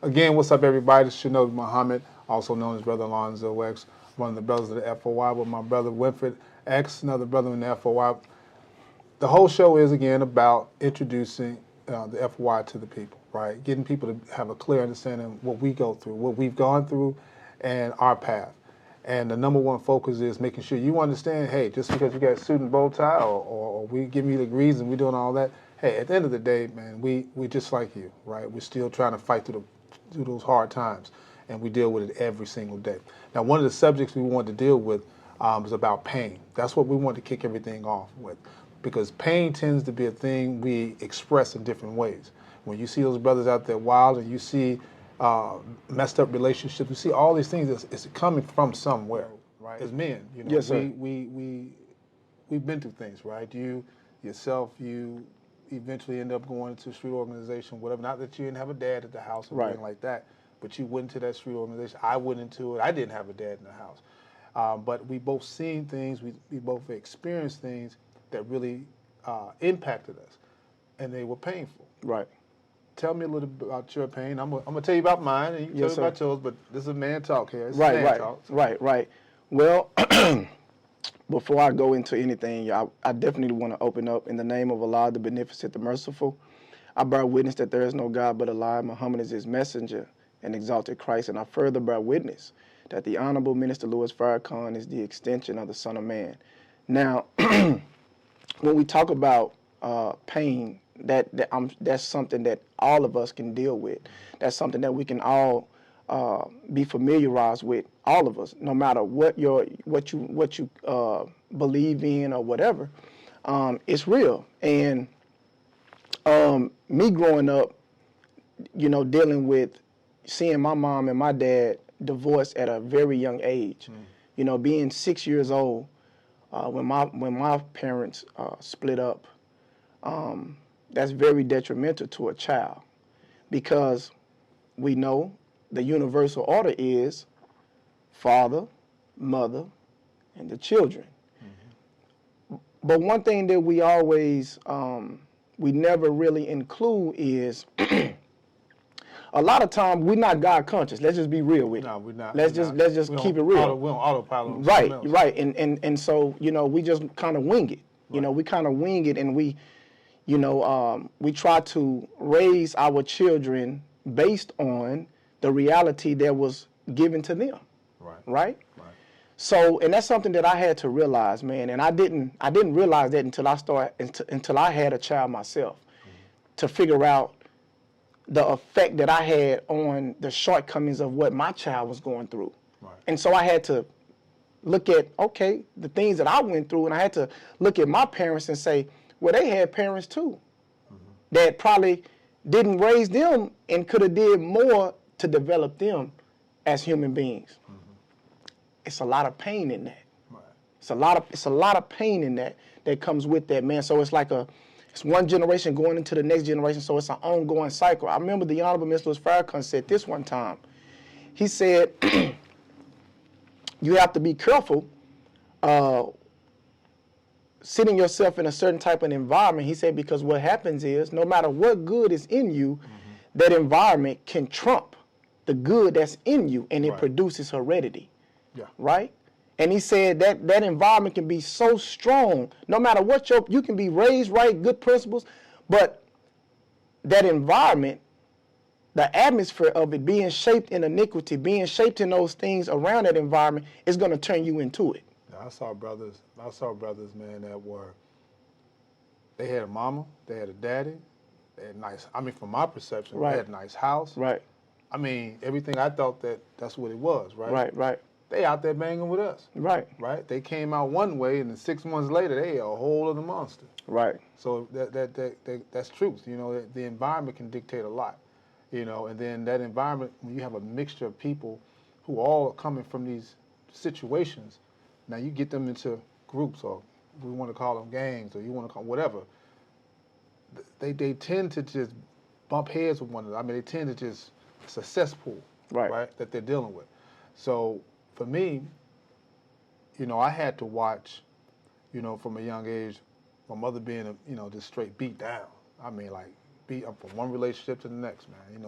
Again, what's up, everybody? It's Shinobi Muhammad, also known as Brother Alonzo X, one of the brothers of the FOI, with my brother Winford X, another brother in the FOI. The whole show is, again, about introducing the FOI to the people, right? Getting people to have a clear understanding of what we go through, what we've gone through, and our path. And the number one focus is making sure you understand, hey, just because you got a suit and bow tie or we giving you the degrees and we doing all that, hey, at the end of the day, man, we just like you, right? We're still trying to fight through those hard times, and we deal with it every single day. Now, one of the subjects we wanted to deal with is about pain. That's what we want to kick everything off with, because pain tends to be a thing we express in different ways. When you see those brothers out there wild and you see messed up relationships, you see all these things, it's coming from somewhere, right? As men, you know, Yes, sir. we've been through things, right? You yourself, you eventually end up going into a street organization, whatever. Not that you didn't have a dad at the house or Right. anything like that, but you went into that street organization. I went into it. I didn't have a dad in the house. But we both seen things, we both experienced things that really impacted us, and they were painful. Right. Tell me a little bit about your pain. I'm gonna tell you about mine, and you can Yes, tell me sir. about yours, but this is man talk here. This is Right, man right, talk. right. Well, before I go into anything, I definitely want to open up in the name of Allah, the Beneficent, the Merciful. I bear witness that there is no God but Allah. Muhammad is his messenger and exalted Christ. And I further bear witness that the Honorable Minister Louis Farrakhan is the extension of the Son of Man. Now, when we talk about pain, that's something that all of us can deal with. That's something that we can all be familiarized with. All of us, no matter what you believe in or whatever, it's real. And me growing up, dealing with seeing my mom and my dad divorced at a very young age. Being 6 years old when my parents split up. That's very detrimental to a child, because we know the universal order is father, mother, and the children. But one thing that we always, we never really include is a lot of times we're not God conscious. Let's just be real with it. No, we're not. Let's just keep it real. We don't autopilot on Right, something else. right. And so, we just kind of wing it. Right. We kind of wing it, and we try to raise our children based on the reality that was given to them. Right. Right? Right. So, and that's something that I had to realize, man. And I didn't realize that until I had a child myself, to figure out the effect that I had on the shortcomings of what my child was going through. Right. And so I had to look at, okay, the things that I went through, and I had to look at my parents and say, well, they had parents too that probably didn't raise them and could have did more to develop them as human beings. It's a lot of pain in that. Right. It's a lot of pain in that comes with that, man. So it's like it's one generation going into the next generation, so it's an ongoing cycle. I remember the Honorable Minister Louis Farrakhan said this one time. He said, you have to be careful sitting yourself in a certain type of environment. He said, because what happens is, no matter what good is in you, that environment can trump the good that's in you, and it Right. produces heredity. Yeah. Right? And he said that environment can be so strong, no matter what you can be raised right, good principles, but that environment, the atmosphere of it being shaped in iniquity, being shaped in those things around that environment, is going to turn you into it. I saw brothers, man, they had a mama, they had a daddy, they had nice, from my perception, Right. they had a nice house. Right. Everything I thought that's what it was, right? Right, right. They out there banging with us. Right. Right? They came out one way, and then 6 months later, they a whole other monster. Right. So that's truth. The environment can dictate a lot. And then that environment, when you have a mixture of people who all are coming from these situations, now you get them into groups, or we want to call them gangs, or you want to call whatever. They tend to just bump heads with one another. They tend to just, it's a cesspool, Right. that they're dealing with. So for me, I had to watch, from a young age, my mother being, just straight beat down. Beat up from one relationship to the next, man.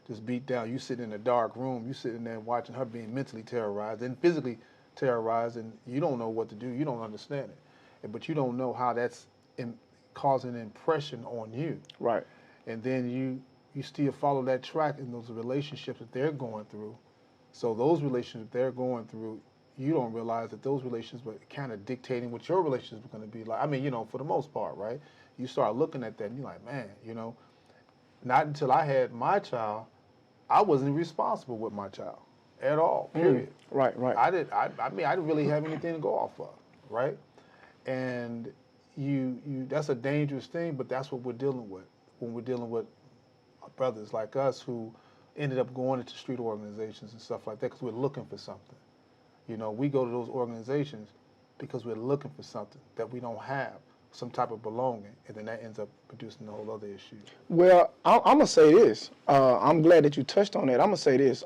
just beat down. You sitting in a dark room, you sitting there watching her being mentally terrorized and physically terrorized, and you don't know what to do. You don't understand it, but you don't know how that's causing an impression on you. Right. And then you still follow that track in those relationships that they're going through. So those relationships they're going through, you don't realize that those relationships were kind of dictating what your relationship is going to be like. I mean, you know, for the most part, right? You start looking at that and you're like, man, you know, not until I had my child, I wasn't responsible with my child at all, period. Right, right. I mean, I didn't really have anything to go off of, right? And that's a dangerous thing, but that's what we're dealing with when we're dealing with brothers like us who ended up going into street organizations and stuff like that because we're looking for something. You know, we go to those organizations because we're looking for something that we don't have, some type of belonging, and then that ends up producing a whole other issue. Well, I'm going to say this. I'm glad that you touched on that. I'm going to say this.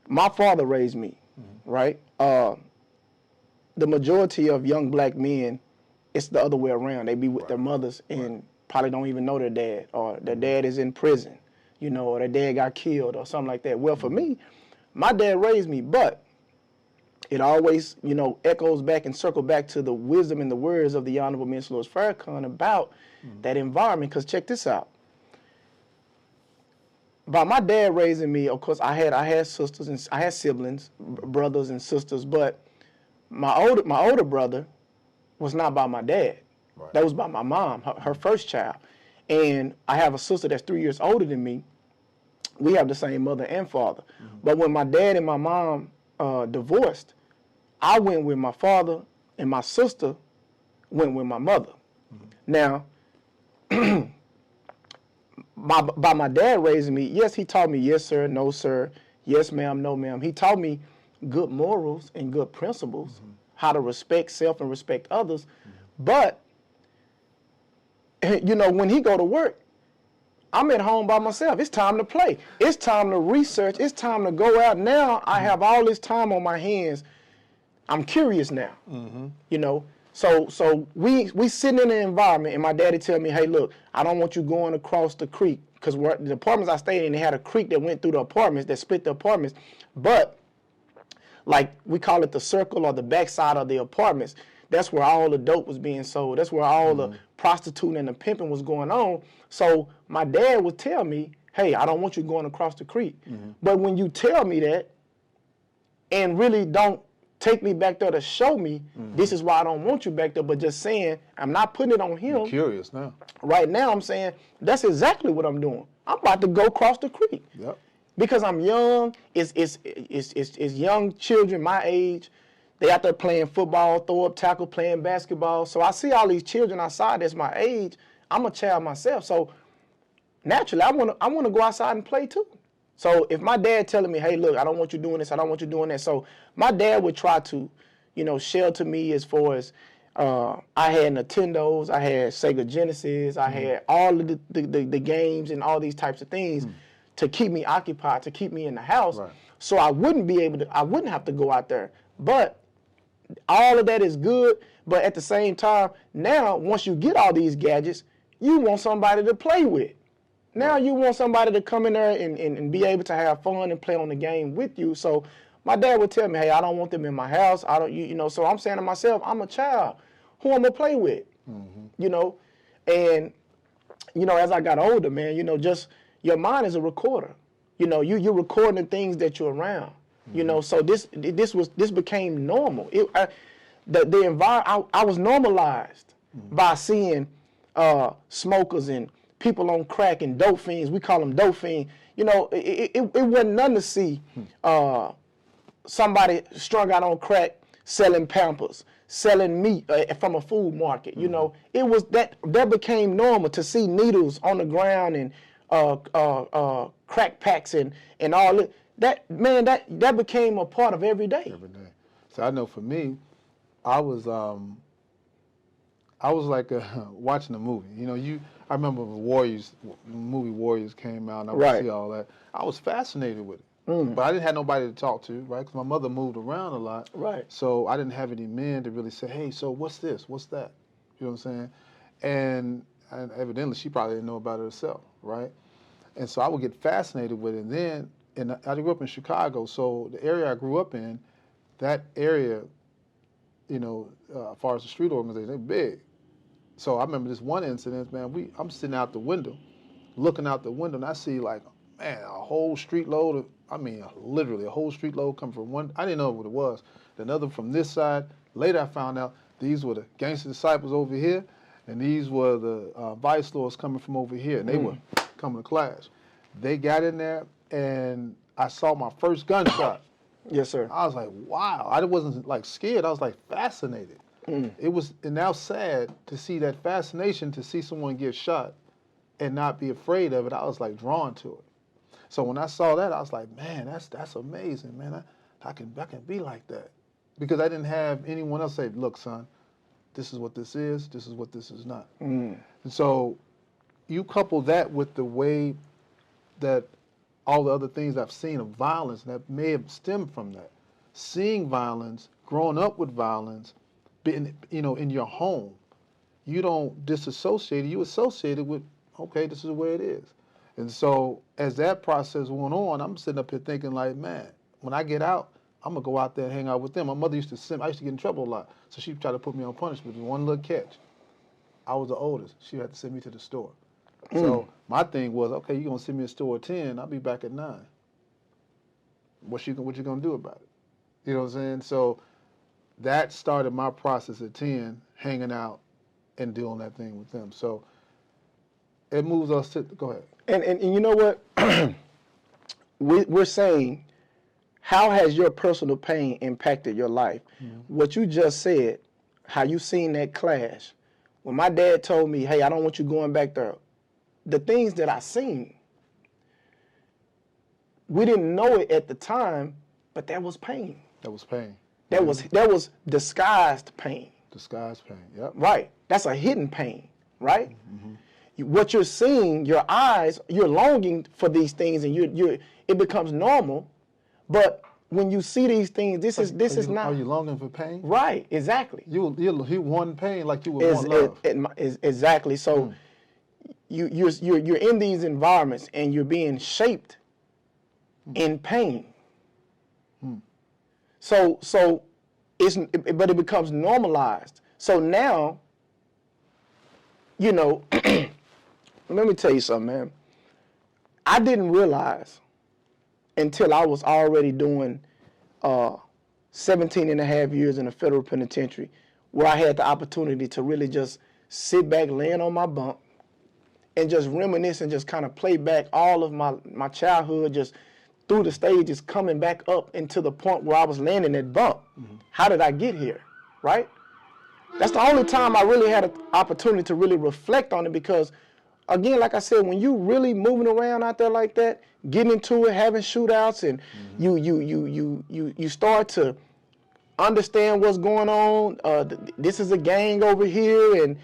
My father raised me, right? The majority of young black men, it's the other way around. They be with their mothers and probably don't even know their dad, or their dad is in prison, you know, or their dad got killed or something like that. Well, for me, my dad raised me, but it always, you know, echoes back and circle back to the wisdom and the words of the Honorable Minister Louis Farrakhan about that environment. Because check this out. By my dad raising me, of course, I had sisters and I had siblings, brothers and sisters, but my older brother was not by my dad. Right. That was by my mom, her first child. And I have a sister that's 3 years older than me. We have the same mother and father. But when my dad and my mom divorced, I went with my father, and my sister went with my mother. Now, by my dad raising me, yes, he taught me yes, sir, no, sir, yes, ma'am, no, ma'am. He taught me good morals and good principles, how to respect self and respect others. But, you know, when he go to work, I'm at home by myself. It's time to play. It's time to research. It's time to go out. Now I have all this time on my hands. I'm curious now, you know. So we sitting in an environment, and my daddy tell me, hey, look, I don't want you going across the creek, because the apartments I stayed in, they had a creek that went through the apartments, that split the apartments. But like we call it the circle or the backside of the apartments. That's where all the dope was being sold. That's where all the prostituting and the pimping was going on. So my dad would tell me, hey, I don't want you going across the creek. But when you tell me that and really don't take me back there to show me, this is why I don't want you back there, but just saying, I'm not putting it on him. I'm curious now. Right now I'm saying, that's exactly what I'm doing. I'm about to go across the creek. Yep. Because I'm young, it's young children my age. They out there playing football, throw up tackle, playing basketball. So I see all these children outside that's my age. I'm a child myself. So naturally, I wanna go outside and play too. So if my dad telling me, hey, look, I don't want you doing this, I don't want you doing that. So my dad would try to, you know, shelter me as far as I had Nintendos, I had Sega Genesis, I had all of the games and all these types of things to keep me occupied, to keep me in the house. Right. So I wouldn't have to go out there. But all of that is good, but at the same time, now, once you get all these gadgets, you want somebody to play with. Now you want somebody to come in there and be able to have fun and play on the game with you. So my dad would tell me, hey, I don't want them in my house. I don't, you know, so I'm saying to myself, I'm a child. Who I'm going to play with? You know? And, you know, as I got older, man, you know, just your mind is a recorder. You know, you're recording the things that you're around. You know, so this became normal. The environment, I was normalized by seeing smokers and people on crack and dope fiends. We call them dope fiends. You know, it wasn't nothing to see somebody strung out on crack selling Pampers, selling meat from a food market. You know, it was that became normal to see needles on the ground and crack packs and all that. That became a part of every day. Every day. So I know for me, I was like watching a movie. You know, I remember the movie Warriors came out, and I would see all that. I was fascinated with it, but I didn't have nobody to talk to, right? Because my mother moved around a lot, right? So I didn't have any men to really say, hey, so what's this? What's that? You know what I'm saying? And evidently, she probably didn't know about it herself, right? And so I would get fascinated with it. And then, I grew up in Chicago, so the area I grew up in, that area, as far as the street organization, they're big. So I remember this one incident, man, I'm sitting out the window, looking out the window, and I see like, man, a whole street load of, literally a whole street load coming from one, I didn't know what it was. Another from this side. Later I found out these were the Gangster disciples over here, and these were the Vice Lords coming from over here, and they were coming to clash. They got in there, and I saw my first gunshot. Yes, sir. I was like, wow. I wasn't like scared. I was like fascinated. It was, and now sad to see that fascination, to see someone get shot and not be afraid of it. I was like drawn to it. So when I saw that, I was like, man, that's amazing, man. I can be like that. Because I didn't have anyone else say, look, son, this is what this is what this is not. And so you couple that with the way that all the other things I've seen of violence that may have stemmed from that. Seeing violence, growing up with violence, being, in your home, you don't disassociate it, you associate it with, okay, this is the way it is. And so as that process went on, I'm sitting up here thinking like, man, when I get out, I'm gonna go out there and hang out with them. My mother used to I used to get in trouble a lot, so she tried to put me on punishment. With one little catch, I was the oldest. She had to send me to the store. So my thing was, okay, you're gonna send me to the store at 10, I'll be back at 9. What you gonna do about it? You know what I'm saying? So that started my process at 10, hanging out and doing that thing with them. So it moves us to, go ahead. And you know what? We're saying, how has your personal pain impacted your life? What you just said, how you seen that clash. When my dad told me, hey, I don't want you going back there, the things that I seen, we didn't know it at the time, but that was pain. That was pain. That was disguised pain. Disguised pain, yep. Right. That's a hidden pain, right? What you're seeing, your eyes, you're longing for these things, and it becomes normal. But when you see these things, this is not. Are you longing for pain? Right. Exactly. You want pain like you would want love. Exactly. So you're in these environments and you're being shaped in pain. So but it becomes normalized. So now, let me tell you something, man. I didn't realize until I was already doing 17 and a half years in a federal penitentiary, where I had the opportunity to really just sit back, laying on my bunk, and just reminisce and just kind of play back all of my childhood, just through the stages, coming back up into the point where I was landing that bump. How did I get here, right? That's the only time I really had an opportunity to really reflect on it, because, again, like I said, when you really moving around out there like that, getting into it, having shootouts, and you start to understand what's going on. This is a gang over here, and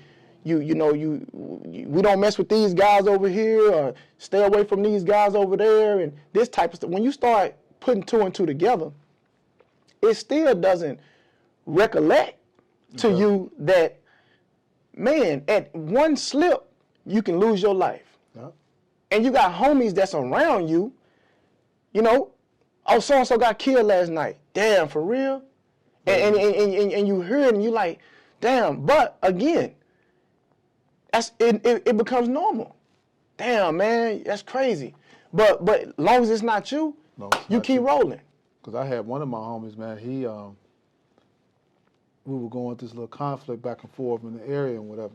we don't mess with these guys over here, or stay away from these guys over there, and this type of stuff. When you start putting two and two together, it still doesn't recollect to you that, man, at one slip, you can lose your life. Yep. And you got homies that's around you, oh, so-and-so got killed last night. Damn, for real? And you hear it and you like, damn. But again, it becomes normal. Damn, man, that's crazy. But as long as it's not you, you keep rolling. Because I had one of my homies, man, we were going through this little conflict back and forth in the area and whatever.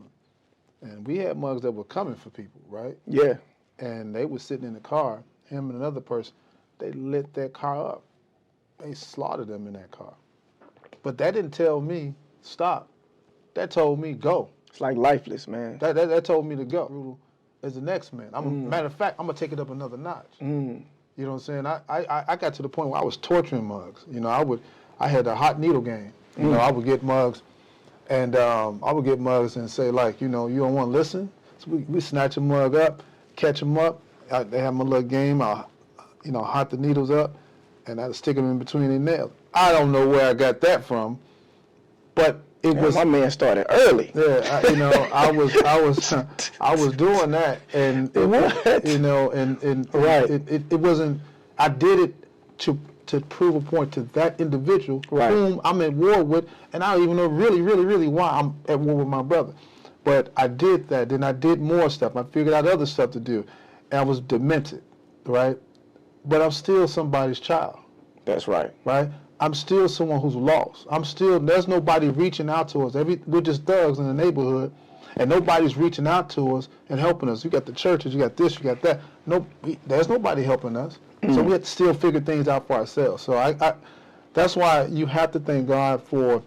And we had mugs that were coming for people, right? Yeah. And they were sitting in the car, him and another person, they lit that car up. They slaughtered them in that car. But that didn't tell me, stop. That told me, go. It's like lifeless, man. That told me to go. As the next man. Matter of fact, I'm going to take it up another notch. You know what I'm saying? I got to the point where I was torturing mugs. I had a hot needle game. I would get mugs, and say, like, you don't want to listen? So we snatch a mug up, catch them up. They have my little game. I'll, hot the needles up, and I'd stick them in between their nails. I don't know where I got that from, but it was. My man started early. Yeah, I was doing that, and Right. It wasn't. I did it to prove a point to that individual whom I'm at war with, and I don't even know really why I'm at war with my brother. But I did that. Then I did more stuff. I figured out other stuff to do, and I was demented, right? But I'm still somebody's child. That's right. Right? I'm still someone who's lost. There's nobody reaching out to us. We're just thugs in the neighborhood, and nobody's reaching out to us and helping us. You got the churches, you got this, you got that. There's nobody helping us. So we have to still figure things out for ourselves. So I that's why you have to thank God for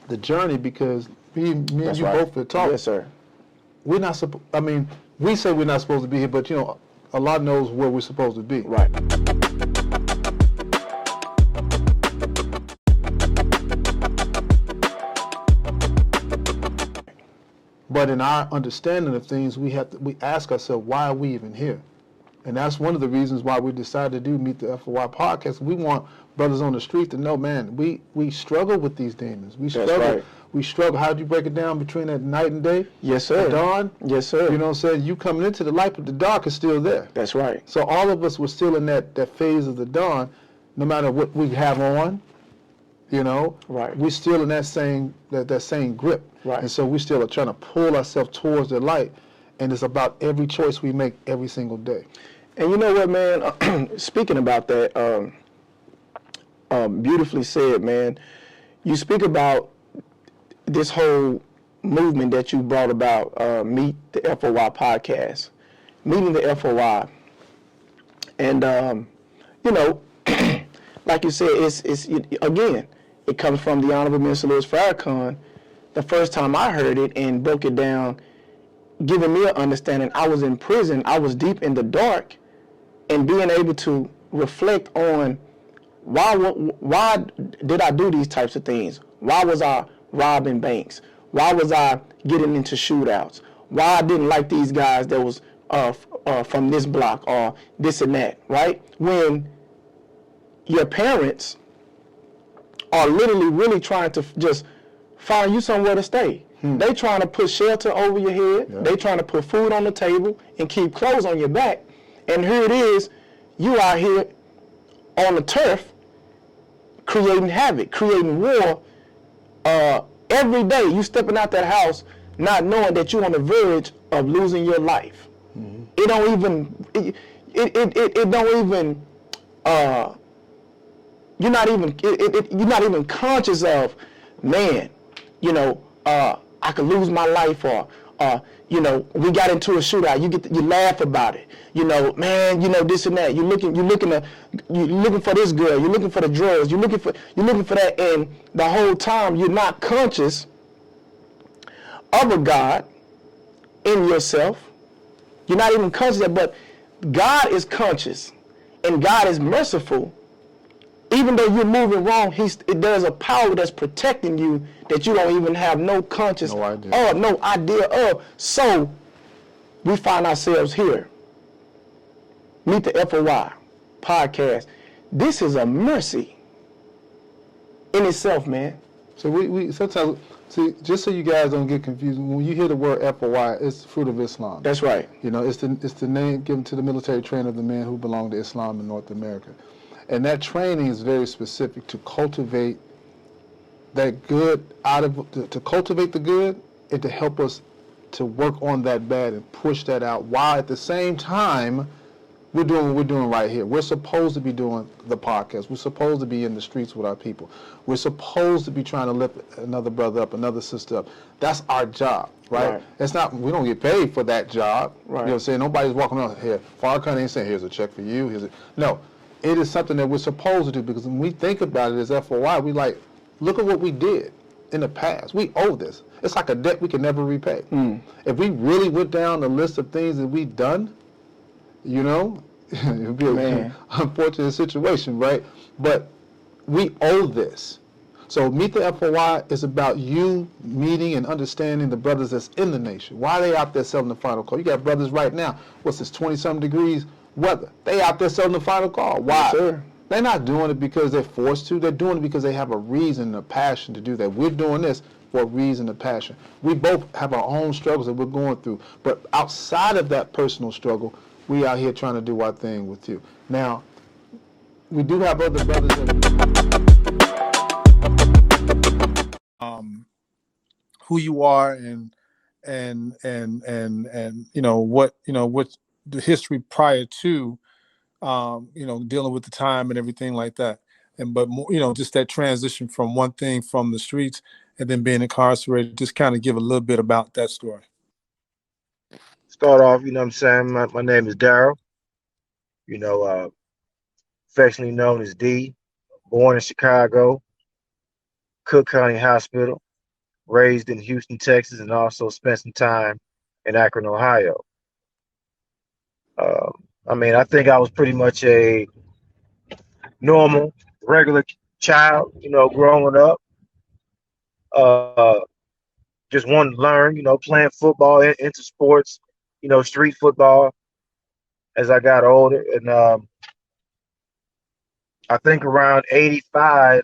the journey, because me and you both have talked. Yes, sir. We're not we say we're not supposed to be here, but Allah knows where we're supposed to be. Right. But in our understanding of things, we ask ourselves, why are we even here? And that's one of the reasons why we decided to do Meet the FOI podcast. We want brothers on the street to know, man, we struggle with these demons. We struggle. That's right. We struggle. How do you break it down between that night and day? Yes, sir. The dawn? Yes, sir. You know what I'm saying? You coming into the light, but the dark is still there. That's right. So all of us were still in that phase of the dawn, no matter what we have on. Right. We're still in that same grip. Right. And so we still are trying to pull ourselves towards the light, and it's about every choice we make every single day. And you know what, man? Speaking about that, beautifully said, man. You speak about this whole movement that you brought about, Meet the FOI podcast, meeting the FOI, and like you said, it's again, it comes from the Honorable Minister Louis Farrakhan. The first time I heard it and broke it down, giving me an understanding, I was in prison, I was deep in the dark, and being able to reflect on why did I do these types of things? Why was I robbing banks? Why was I getting into shootouts? Why I didn't like these guys that was from this block or this and that, right? When your parents are literally really trying to just find you somewhere to stay. They trying to put shelter over your head. Yeah. They trying to put food on the table and keep clothes on your back. And here it is, you out here on the turf creating havoc, creating war. Every day you stepping out that house not knowing that you're on the verge of losing your life. Mm-hmm. It don't even, it don't even, you're not even conscious of, man, I could lose my life, or we got into a shootout. You laugh about it. Man, this and that. You're looking for this girl. You're looking for the drugs. You're looking for that, and the whole time you're not conscious of a God in yourself. You're not even conscious of that, but God is conscious, and God is merciful. Even though you're moving wrong, there's a power that's protecting you that you don't even have no idea of. So we find ourselves here. Meet the FOI podcast. This is a mercy in itself, man. So we sometimes, see, just so you guys don't get confused, when you hear the word FOI, it's the fruit of Islam. That's right. It's the name given to the military trainer of the men who belong to Islam in North America. And that training is very specific to cultivate that good to cultivate the good, and to help us to work on that bad and push that out, while at the same time we're doing what we're doing right here. We're supposed to be doing the podcast. We're supposed to be in the streets with our people. We're supposed to be trying to lift another brother up, another sister up. That's our job, right? It's not, we don't get paid for that job. Right. You know what I'm saying? Nobody's walking around here. Farrakhan ain't saying, here's a check for you. No. It is something that we're supposed to do, because when we think about it as FOI, we like, look at what we did in the past. We owe this. It's like a debt we can never repay. If we really went down the list of things that we've done, it would be an unfortunate situation, right? But we owe this. So Meet the FOI is about you meeting and understanding the brothers that's in the nation. Why are they out there selling the final call? You got brothers right now, what's this, 20-something degrees weather? They out there selling the final call. Why? Yes, sir. They're not doing it because they're forced to. They're doing it because they have a reason, a passion to do that. We're doing this for a reason and passion. We both have our own struggles that we're going through, but outside of that personal struggle, we out here trying to do our thing with you. Now, we do have other brothers who you are and what the history prior to dealing with the time and everything like that. And but more, just that transition from one thing from the streets and then being incarcerated. Just kind of give a little bit about that story. Start off, you know what I'm saying? My name is Daryl, you know, affectionately known as D. Born in Chicago, Cook County Hospital, raised in Houston, Texas, and also spent some time in Akron, Ohio. I mean, I think I was pretty much a normal, regular child, growing up. Uh, just wanted to learn, playing football, into sports, street football as I got older. And I think around 85,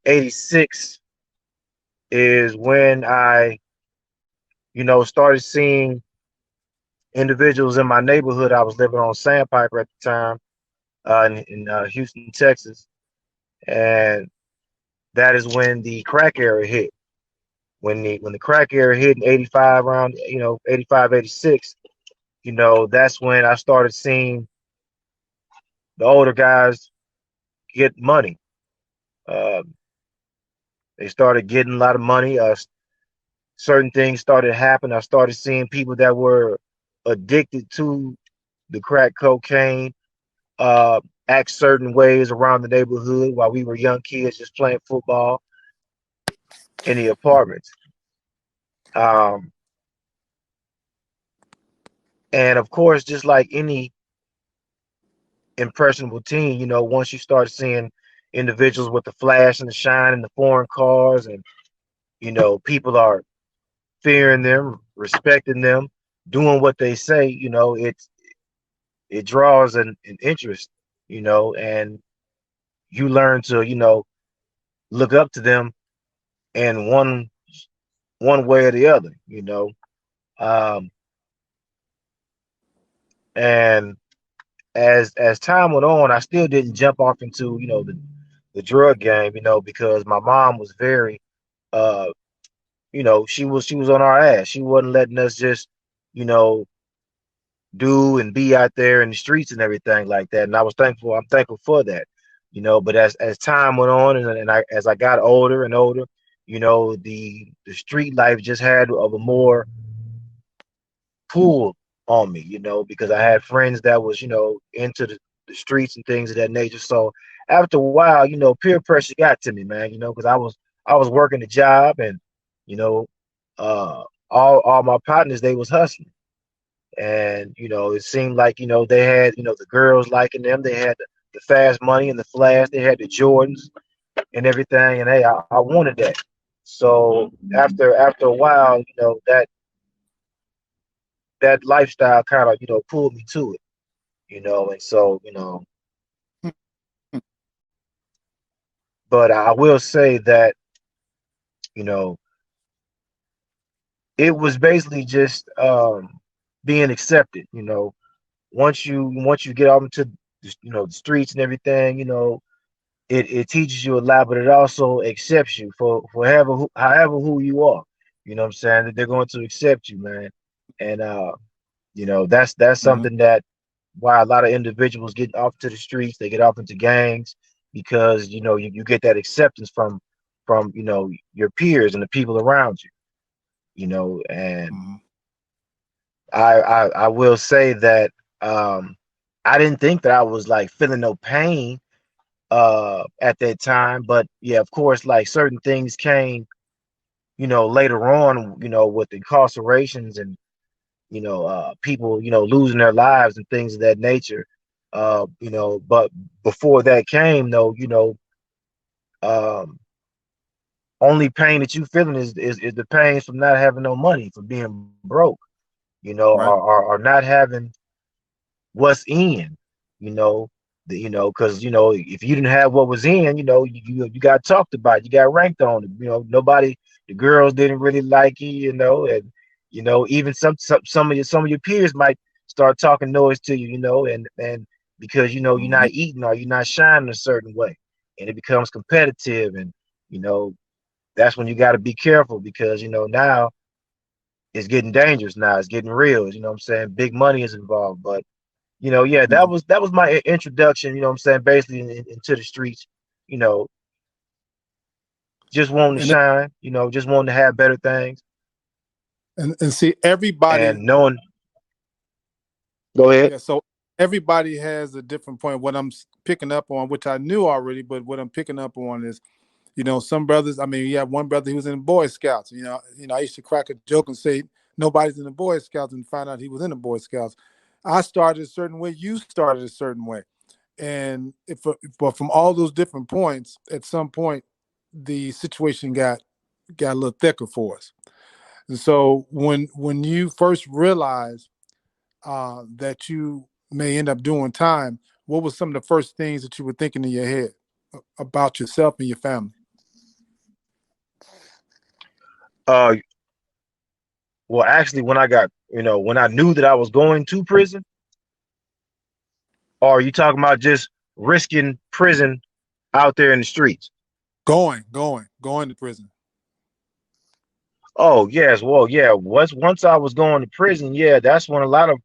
86 is when I, started seeing individuals in my neighborhood. I was living on Sandpiper at the time, in Houston, Texas. And that is when the crack era hit. When the crack era hit in 85, around, 85, 86, that's when I started seeing the older guys get money. Uh, they started getting a lot of money. Certain things started happening. I started seeing people that were addicted to the crack cocaine act certain ways around the neighborhood while we were young kids just playing football in the apartments. Um, and of course, just like any impressionable teen, once you start seeing individuals with the flash and the shine and the foreign cars, and people are fearing them, respecting them, doing what they say, it draws an interest, and you learn to, look up to them in one way or the other, Um, and as time went on, I still didn't jump off into, the drug game, because my mom was very uh she was on our ass. She wasn't letting us just, you know, do and be out there in the streets and everything like that. And I'm thankful for that, but as time went on, as I got older and older, the street life just had of a more pull on me, because I had friends that was, into the streets and things of that nature. So after a while, peer pressure got to me, man, because I was working a job, and you know, uh all my partners, they was hustling. And it seemed like, they had, the girls liking them, they had the fast money and the flash, they had the Jordans and everything, and hey, I wanted that. So after a while, that lifestyle kind of, pulled me to it, and so, but I will say that, you know it was basically just being accepted. Once you get out into the streets and everything, it teaches you a lot, but it also accepts you for however who you are. You know what I'm saying? That they're going to accept you, man. And that's Mm-hmm. something that why a lot of individuals get off to the streets, they get off into gangs, because you get that acceptance from your peers and the people around you. And Mm-hmm. I will say that I didn't think that I was like feeling no pain at that time, but yeah, of course, like certain things came, later on, with incarcerations and people, losing their lives and things of that nature. But before that came, though, um only pain that you feeling is the pains from not having no money, from being broke, Right. or not having what's in, you know, You know, because you know, if you didn't have what was in, you know, you got talked about, you got ranked on. You know, nobody, the girls didn't really like you, you know, and you know, even some of your peers might start talking noise to you, you know, and because you know you're Mhm. not eating or you're not shining a certain way, and it becomes competitive, and you know, that's when you got to be careful because you know now it's getting dangerous. Now it's getting real. You know what I'm saying? Big money is involved, but you know, yeah, Mhm. that was my introduction. You know what I'm saying? Basically into the streets. You know, just wanting to And shine. You know, just wanting to have better things and see everybody. and knowing. Go ahead. Yeah, so everybody has a different point. What I'm picking up on, which I knew already, but what I'm picking up on is, some brothers. I mean, you have one brother who was in the Boy Scouts. I used to crack a joke and say nobody's in the Boy Scouts, and find out he was in the Boy Scouts. I started a certain way. You started a certain way, and but from all those different points, at some point, the situation got a little thicker for us. And so when you first realized that you may end up doing time, what was some of the first things that you were thinking in your head about yourself and your family? Uh, well, actually, when I got, you know, when I knew that I was going to prison, or are you talking about just risking prison out there in the streets? Going to prison. Oh yes, well yeah. Once I was going to prison, yeah, that's when a lot of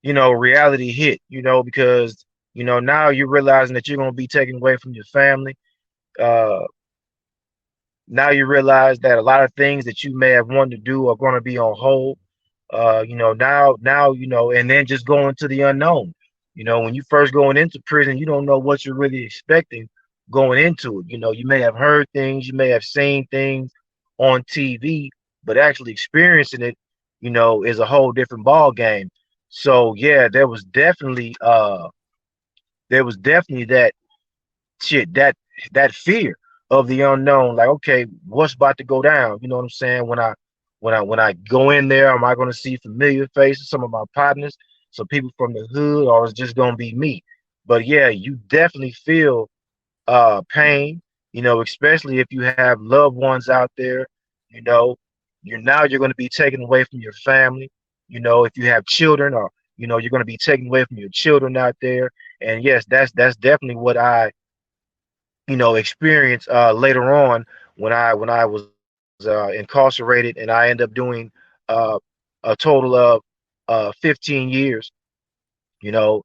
you know reality hit. You know because you know now you're realizing that you're gonna be taken away from your family. Uh, Now you realize that a lot of things that you may have wanted to do are going to be on hold. You know, now, you know, and then just going to the unknown. You know, when you first going into prison, you don't know what you're really expecting going into it. You know, you may have heard things, you may have seen things on TV, but actually experiencing it, you know, is a whole different ball game. So yeah, there was definitely that shit, that fear of the unknown. Like, okay, what's about to go down? You know what I'm saying? When I go in there, am I gonna see familiar faces, some of my partners, some people from the hood, or is it just gonna be me? But yeah, you definitely feel pain, you know, especially if you have loved ones out there, you know, you're gonna be taken away from your family, you know, if you have children or you know, you're gonna be taken away from your children out there. And yes, that's definitely what I you know experience later on when I was incarcerated and I ended up doing uh, a total of 15 years. You know,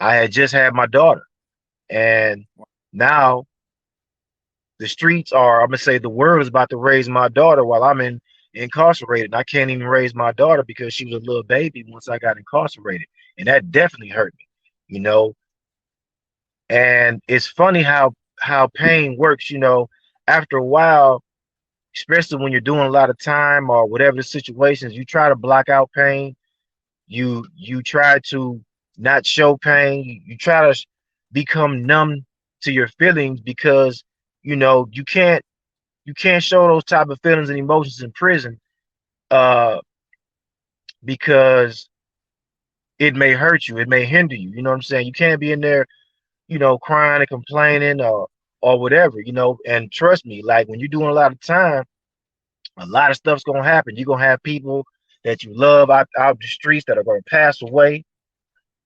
I had just had my daughter, and now the streets are, I'm gonna say, the world is about to raise my daughter while I'm incarcerated. And I can't even raise my daughter because she was a little baby once I got incarcerated, and that definitely hurt me. You know, and it's funny how pain works. You know, after a while, especially when you're doing a lot of time or whatever the situations, you try to block out pain. You try to not show pain. You try to become numb to your feelings because you know you can't show those type of feelings and emotions in prison uh because it may hurt you, it may hinder you. You know what I'm saying? You can't be in there, you know, crying and complaining or whatever, you know. And trust me, like when you're doing a lot of time, a lot of stuff's gonna happen. You're gonna have people that you love out the streets that are gonna pass away.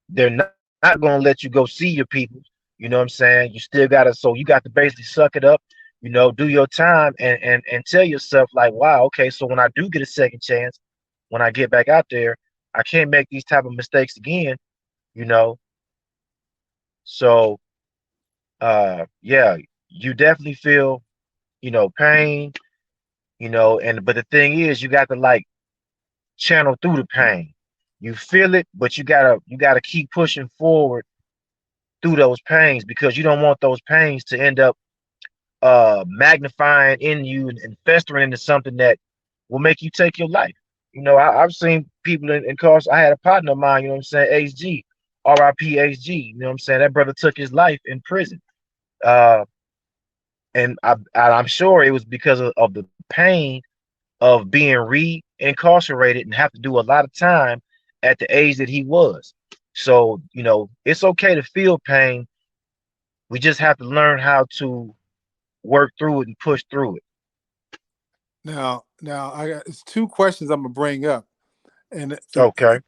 They're not gonna let you go see your people. You know what I'm saying? You still gotta, so you got to basically suck it up, you know, do your time and tell yourself like, wow, okay, so when I do get a second chance, when I get back out there, I can't make these type of mistakes again, you know. So yeah, you definitely feel, you know, pain, you know, and but the thing is you got to like channel through the pain. You feel it, but you gotta keep pushing forward through those pains because you don't want those pains to end up magnifying in you and festering into something that will make you take your life. You know, I've seen people in cars. I had a partner of mine, you know what I'm saying, HG, RIP HG, you know what I'm saying? That brother took his life in prison. Uh, I'm sure it was because of the pain of being re-incarcerated and have to do a lot of time at the age that he was. So, you know, it's okay to feel pain, We just have to learn how to work through it and push through it. Now, I got it's two questions I'm gonna bring up, and Okay.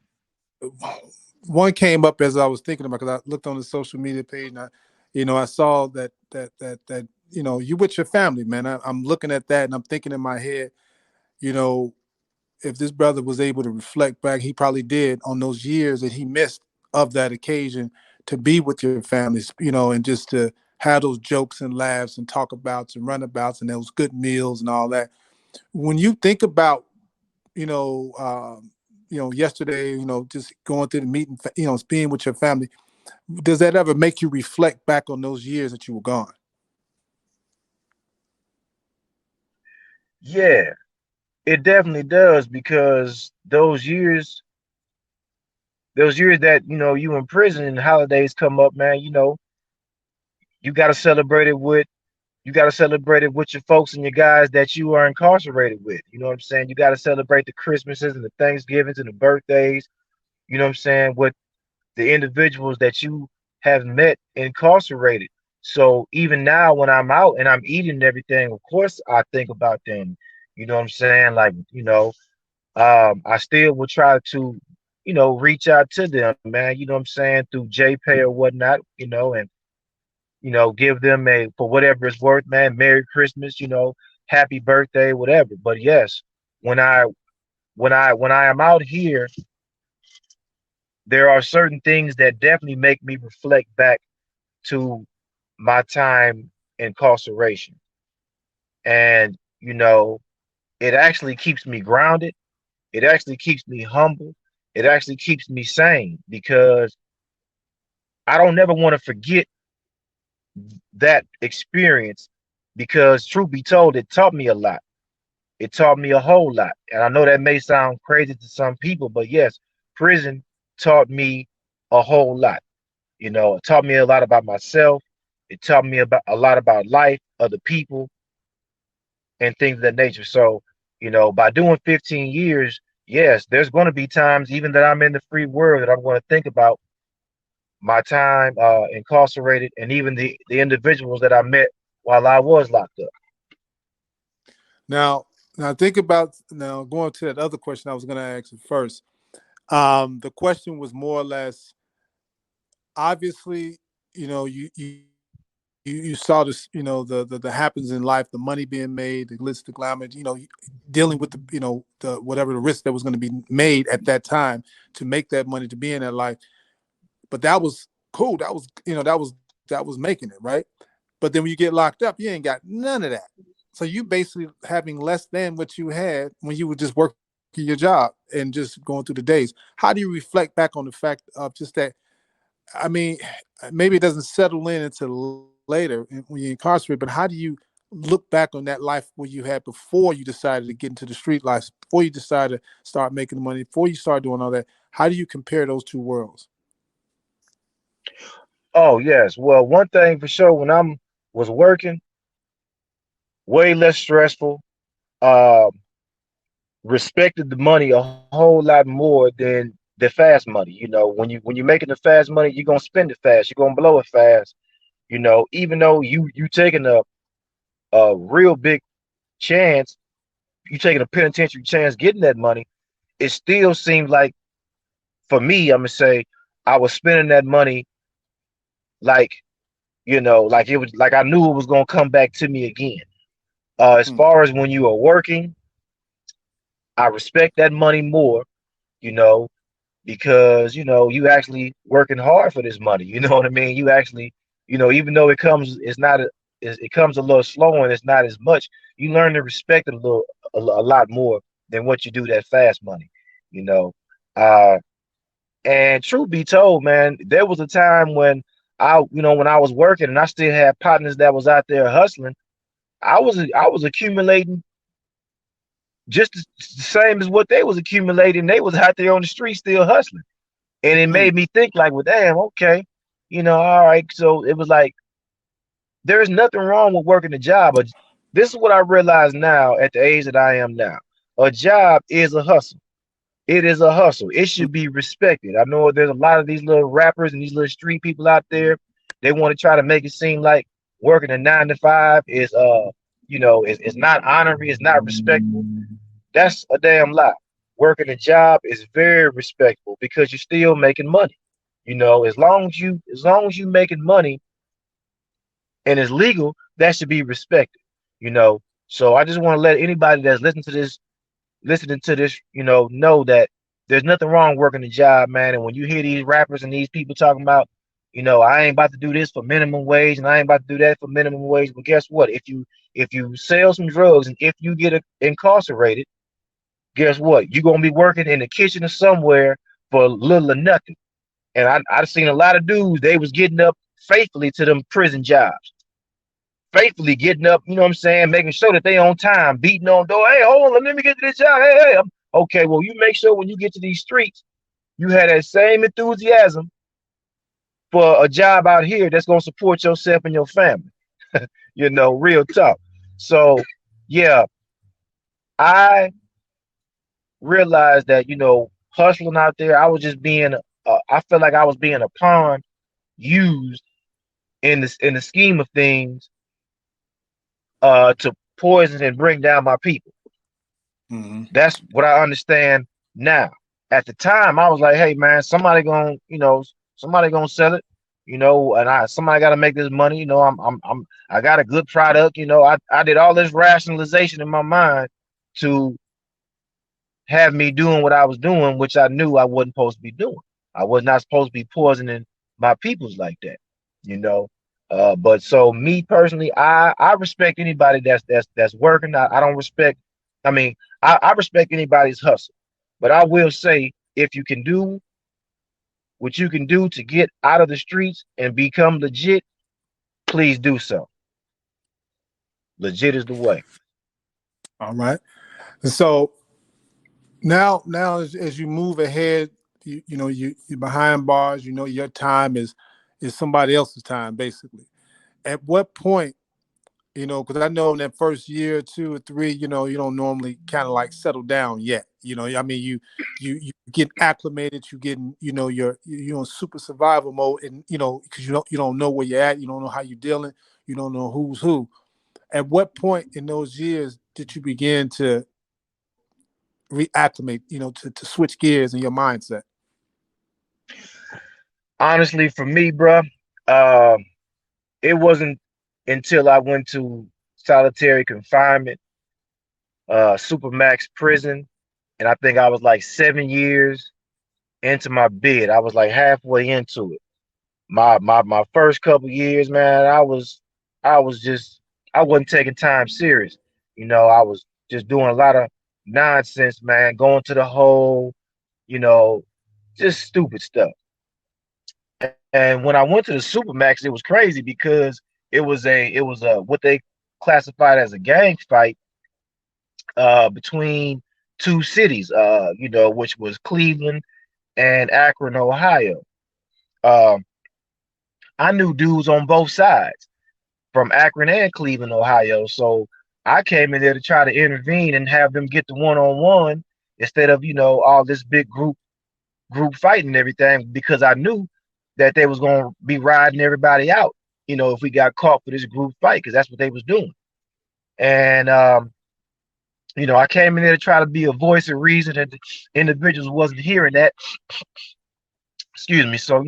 one came up as I was thinking about because I looked on the social media page and I saw that you with your family, man. I'm looking at that and I'm thinking in my head, you know, if this brother was able to reflect back, he probably did on those years that he missed of that occasion to be with your families, and just to have those jokes and laughs and talk abouts and runabouts and those good meals and all that. When you think about, yesterday, just going through the meeting, being with your family, does that ever make you reflect back on those years that you were gone? Yeah, it definitely does because those years that you in prison and holidays come up, man. You got to celebrate it with you got to celebrate it with your folks and your guys that you are incarcerated with. You know what I'm saying? You got to celebrate the Christmases and the Thanksgivings and the birthdays. You know what I'm saying? With the individuals that you have met incarcerated. So even now, when I'm out and I'm eating and everything, of course I think about them. You know what I'm saying? Like, I still will try to, reach out to them, man. You know what I'm saying, through JPay or whatnot. And give them a for whatever it's worth, man. Merry Christmas, happy birthday, whatever. But yes, when I when I am out here, there are certain things that definitely make me reflect back to my time incarceration. And it actually keeps me grounded. It actually keeps me humble. It actually keeps me sane because I don't never want to forget that experience because truth be told, it taught me a lot. It taught me a whole lot. And I know that may sound crazy to some people, but yes, prison taught me a whole lot. It taught me a lot about myself. It taught me about a lot about life, other people, and things of that nature. So, by doing 15 years, yes, there's going to be times, even that I'm in the free world, that I'm going to think about my time incarcerated and even the individuals that I met while I was locked up. Now, think about now going to that other question I was going to ask you first. The question was more or less, obviously, you saw this, the happens in life, the money being made, the glitz, the glamour, dealing with the, the whatever the risk that was going to be made at that time to make that money to be in that life. But that was cool. That was, that was making it right. But then when you get locked up, you ain't got none of that. So you basically having less than what you had when you were just working your job and just going through the days. How do you reflect back on the fact of just that? I mean, maybe it doesn't settle in until later when you're incarcerated, but how do you look back on that life where you had before you decided to get into the street life, before you decided to start making money, before you start doing all that? How do you compare those two worlds? Oh yes. Well, one thing for sure, when I'm was working, way less stressful. Um, Respected the money a whole lot more than the fast money. When you're making the fast money, you're gonna spend it fast. You're gonna blow it fast. Even though you taking a real big chance, you taking a penitentiary chance getting that money. It still seems like, for me, I'm gonna say, I was spending that money like like it was like I knew it was gonna come back to me again. As Hmm. far as when you are working, I respect that money more. You know, because you actually working hard for this money. You know what I mean? You actually, even though it's not it comes a little slow and it's not as much. You learn to respect it a lot more than what you do that fast money. You know, uh, and truth be told, man, there was a time when when I was working and I still had partners that was out there hustling. I was accumulating just the same as what they was accumulating. They was out there on the street still hustling. And it Hmm. made me think like, well, damn, okay, all right. So it was like there's nothing wrong with working a job, but this is what I realize now at the age that I am now. A job is a hustle. It is a hustle. It should be respected. I know there's a lot of these little rappers and these little street people out there. They want to try to make it seem like working a 9 to 5 is is not honorary, it's not respectful. That's a damn lie. Working a job is very respectful because you're still making money. As long as you making money and it's legal, that should be respected. So I just want to let anybody that's listening to this, know that there's nothing wrong working a job, man. And when you hear these rappers and these people talking about, I ain't about to do this for minimum wage and I ain't about to do that for minimum wage. But guess what? If you sell some drugs and if you get incarcerated, guess what? You're gonna be working in the kitchen or somewhere for little or nothing. And I've seen a lot of dudes, they was getting up faithfully to them prison jobs. Faithfully getting up, you know what I'm saying, making sure that they on time, beating on door. Hey, hold on, let me get to this job. Hey, okay. Well, you make sure when you get to these streets, you have that same enthusiasm for a job out here that's gonna support yourself and your family. Real talk. So, yeah, I realized that hustling out there, I was just being, I felt like I was being a pawn used in the scheme of things, to poison and bring down my people. Mm-hmm. That's what I understand now. At the time, I was like, "Hey, man, somebody gonna sell it, and somebody got to make this money. I got a good product. I did all this rationalization in my mind to have me doing what I was doing, which I knew I wasn't supposed to be doing. I was not supposed to be poisoning my peoples like that, you know. But so me personally, I respect anybody that's working. I don't respect. I mean, I respect anybody's hustle, but I will say if you can do what you can do to get out of the streets and become legit, please do so. Legit is the way. All right. And so now as you move ahead, you're behind bars. Your time is somebody else's time, basically. At what point, because I know in that first year, 2 or 3, you don't normally kind of like settle down yet. I mean, you get acclimated, you getting, you're in super survival mode, and because you don't know where you're at, you don't know how you're dealing, you don't know who's who. At what point in those years did you begin to reacclimate, to switch gears in your mindset? Honestly, for me, bro, uh, it wasn't until I went to solitary confinement, supermax prison, and I think I was like 7 years into my bid. I was like halfway into it. My first couple years, man, I was just I wasn't taking time serious. I was just doing a lot of nonsense, man, going to the hole, you know, just stupid stuff. And when I went to the supermax, it was crazy because it was a what they classified as a gang fight, between two cities, which was Cleveland and Akron, Ohio. Um, I knew dudes on both sides from Akron and Cleveland, Ohio. So I came in there to try to intervene and have them get the one-on-one instead of all this big group fighting and everything, because I knew that they was gonna be riding everybody out. If we got caught for this group fight, because that's what they was doing. And I came in there to try to be a voice of reason, and the individuals wasn't hearing that. Excuse me. So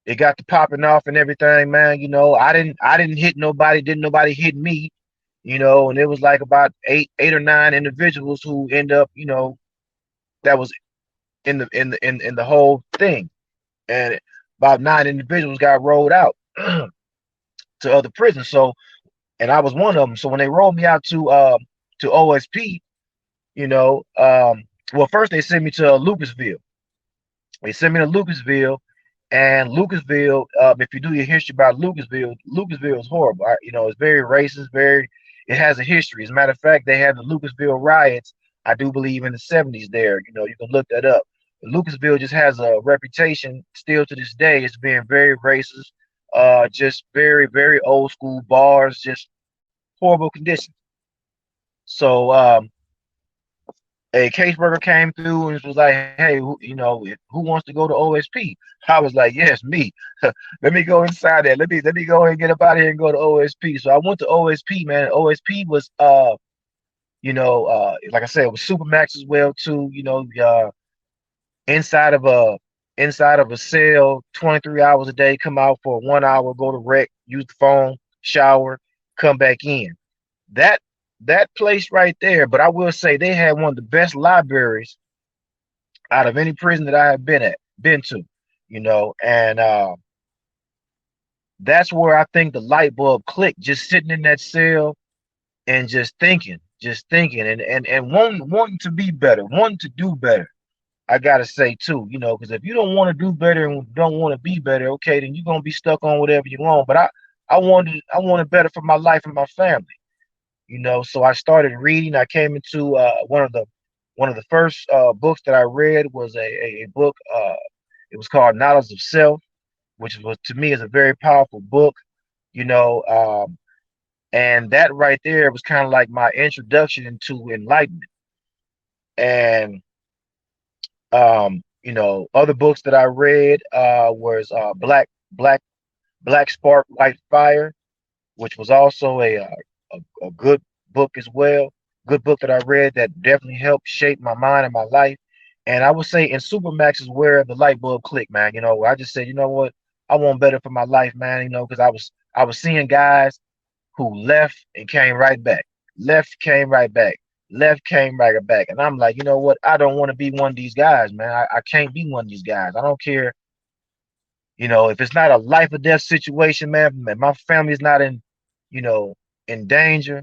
it got to popping off and everything, man. I didn't hit nobody, didn't nobody hit me, and it was like about eight or nine individuals who end up, that was in the whole thing. And about 9 individuals got rolled out to other prisons. So, and I was one of them. So when they rolled me out to OSP, well, first they sent me to Lucasville. They sent me to Lucasville, and Lucasville, if you do your history about Lucasville is horrible. It's very racist, it has a history. As a matter of fact, they had the Lucasville riots, I do believe, in the 70s there. You can look that up. But Lucasville just has a reputation still to this day as being very racist, just very, very old school bars, just horrible conditions. So a caseworker came through and was like, "Hey, who wants to go to OSP?" I was like, "Yes, me. Let me go inside there. Let me go and get up out of here and go to OSP." So I went to OSP, man. OSP was like I said, it was Supermax as well too. Inside of a inside of a cell, 23 hours a day. Come out for 1 hour, go to rec, use the phone, shower, come back in. That that place right there. But I will say they had one of the best libraries out of any prison that I have been to. And that's where I think the light bulb clicked. Just sitting in that cell and just thinking, and wanting to be better, wanting to do better. I gotta say too, because if you don't want to do better and don't want to be better, okay, then you're gonna be stuck on whatever you want. But I wanted better for my life and my family. So I started reading. I came into one of the first books that I read was a book. It was called Knowledge of Self, which was to me is a very powerful book. You know, and that right there was kind of like my introduction into enlightenment. And other books that I read was Black Spark, White Fire, which was also a good book as well. Good book that I read that definitely helped shape my mind and my life. And I would say in Supermax is where the light bulb clicked, man. Where I just said, you know what, I want better for my life, man. Because I was seeing guys who left and came right back, left, came right back, left, came right back. And I'm like, you know what? I don't want to be one of these guys, man. I can't be one of these guys. I don't care, if it's not a life or death situation, man, my family is not you know, in danger,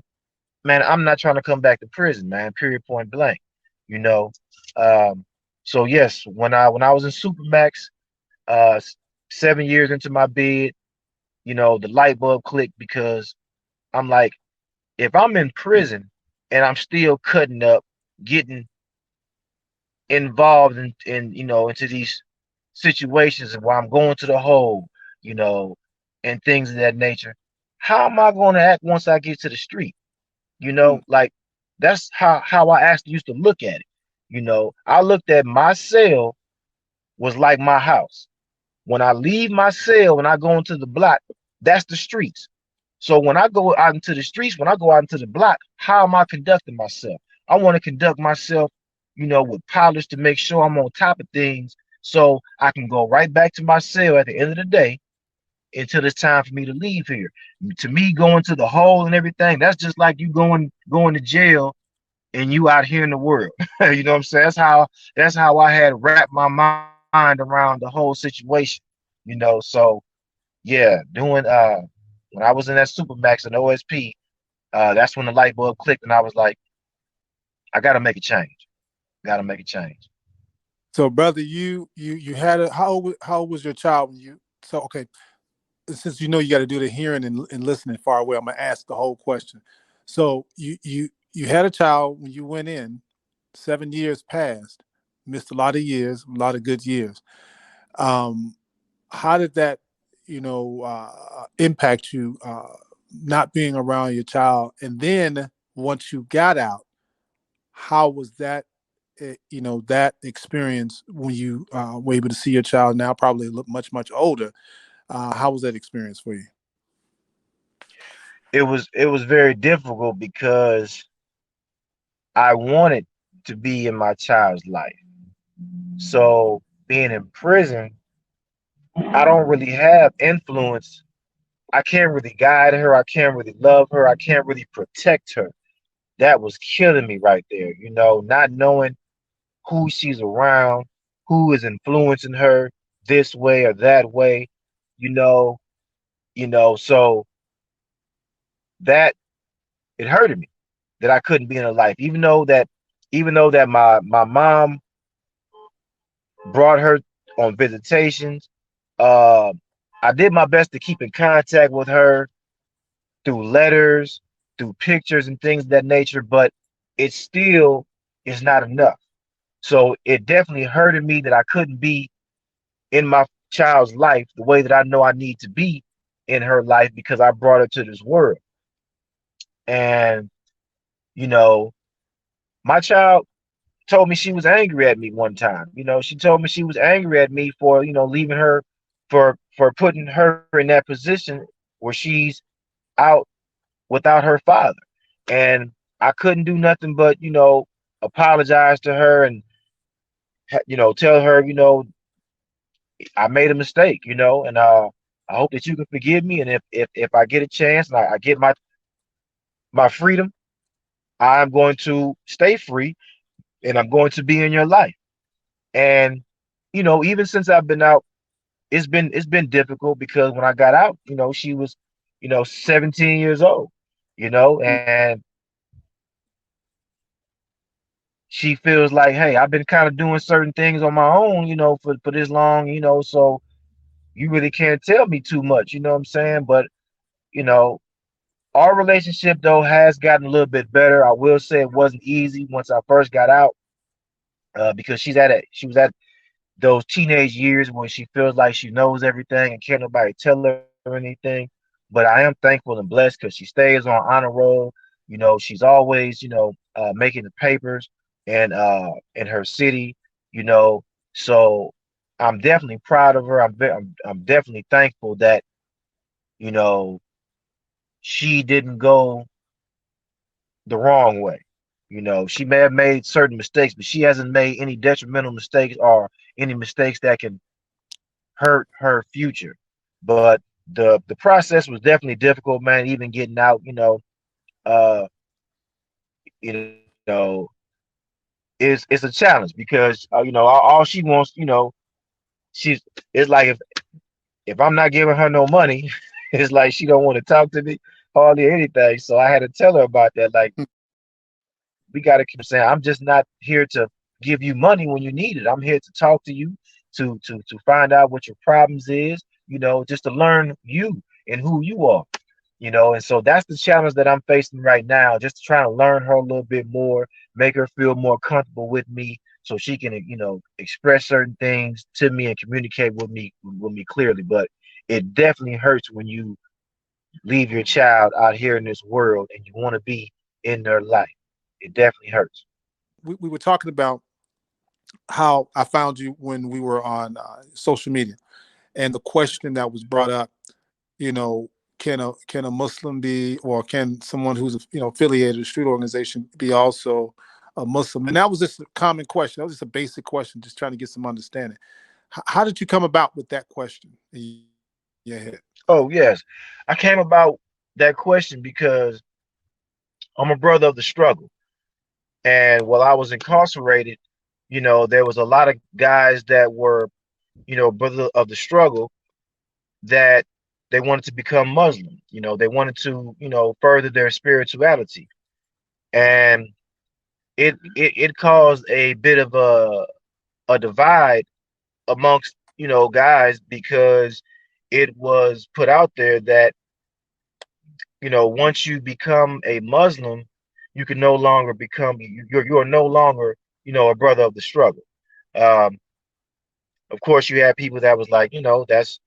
man, I'm not trying to come back to prison, man. Period, point blank. You know. Um, so yes, when I was in Supermax, uh, 7 years into my bid, the light bulb clicked because I'm like, if I'm in prison and I'm still cutting up, getting involved into these situations where I'm going to the hole, you know, and things of that nature, how am I going to act once I get to the street? Like that's how I actually used to look at it. I looked at my cell was like my house. When I leave my cell, when I go into the block, that's the streets. So when I go out into the streets, when I go out into the block, how am I conducting myself? I want to conduct myself, with polish to make sure I'm on top of things so I can go right back to my cell at the end of the day until it's time for me to leave here. To me, going to the hole and everything, that's just like you going to jail and you out here in the world. You know what I'm saying? That's how I had wrapped my mind around the whole situation. So yeah, doing when I was in that Supermax and OSP, that's when the light bulb clicked and I was like, I gotta make a change. Gotta make a change. So, brother, you had a how old was your child when you? So, okay, since you got to do the hearing and listening far away, I'm gonna ask the whole question. So, you had a child when you went in. 7 years passed, missed a lot of years, a lot of good years. Um, how did that, impact you? Not being around your child, and then once you got out, how was that? That experience when you were able to see your child now, probably look much older. How was that experience for you? It was very difficult because I wanted to be in my child's life. So being in prison, I don't really have influence. I can't really guide her. I can't really love her. I can't really protect her. That was killing me right there. Not knowing who she's around, who is influencing her this way or that way, you know, so that it hurted me that I couldn't be in her life, even though that my mom brought her on visitations. Uh, I did my best to keep in contact with her through letters, through pictures and things of that nature, but it still is not enough. So it definitely hurted me that I couldn't be in my child's life the way that I know I need to be in her life because I brought her to this world. And, you know, my child, told me she was angry at me one time. She told me she was angry at me for, leaving her, for putting her in that position where she's out without her father. And I couldn't do nothing but, apologize to her and, tell her, I made a mistake, and I hope that you can forgive me. And if I get a chance and I get my freedom, I'm going to stay free and I'm going to be in your life. And even since I've been out, it's been difficult because when I got out, she was, 17 years old, and she feels like, hey, I've been kind of doing certain things on my own, for this long, so you really can't tell me too much, you know what I'm saying? But you know, our relationship though has gotten a little bit better. I will say it wasn't easy once I first got out, because she was at those teenage years when she feels like she knows everything and can't nobody tell her anything. But I am thankful and blessed because she stays on honor roll. She's always, making the papers and in her city. You know, so I'm definitely proud of her. I'm definitely thankful that you know she didn't go the wrong way. She may have made certain mistakes, but she hasn't made any detrimental mistakes or any mistakes that can hurt her future. But the process was definitely difficult, man. Even getting out, uh, you know, it's a challenge because all she wants, she's it's like if I'm not giving her no money, it's like she don't want to talk to me hardly anything. So I had to tell her about that. Like, we got to keep saying, I'm just not here to give you money when you need it. I'm here to talk to you, to find out what your problems is, just to learn you and who you are. And so that's the challenge that I'm facing right now, just trying to learn her a little bit more, make her feel more comfortable with me so she can, express certain things to me and communicate with me clearly. But it definitely hurts when you leave your child out here in this world and you want to be in their life. It definitely hurts. We were talking about how I found you when we were on social media, and the question that was brought up, you know, can a Muslim be, or can someone who's affiliated with a street organization be also a Muslim? And that was just a common question. That was just a basic question, just trying to get some understanding. How did you come about with that question in your head? Oh, yes. I came about that question because I'm a brother of the struggle. And while I was incarcerated, there was a lot of guys that were, brother of the struggle, that they wanted to become Muslim. They wanted to, further their spirituality. And it caused a bit of a divide amongst, guys because it was put out there that, once you become a Muslim, you can no longer become you're no longer, a brother of the struggle. Um, of course, you had people that was like, that's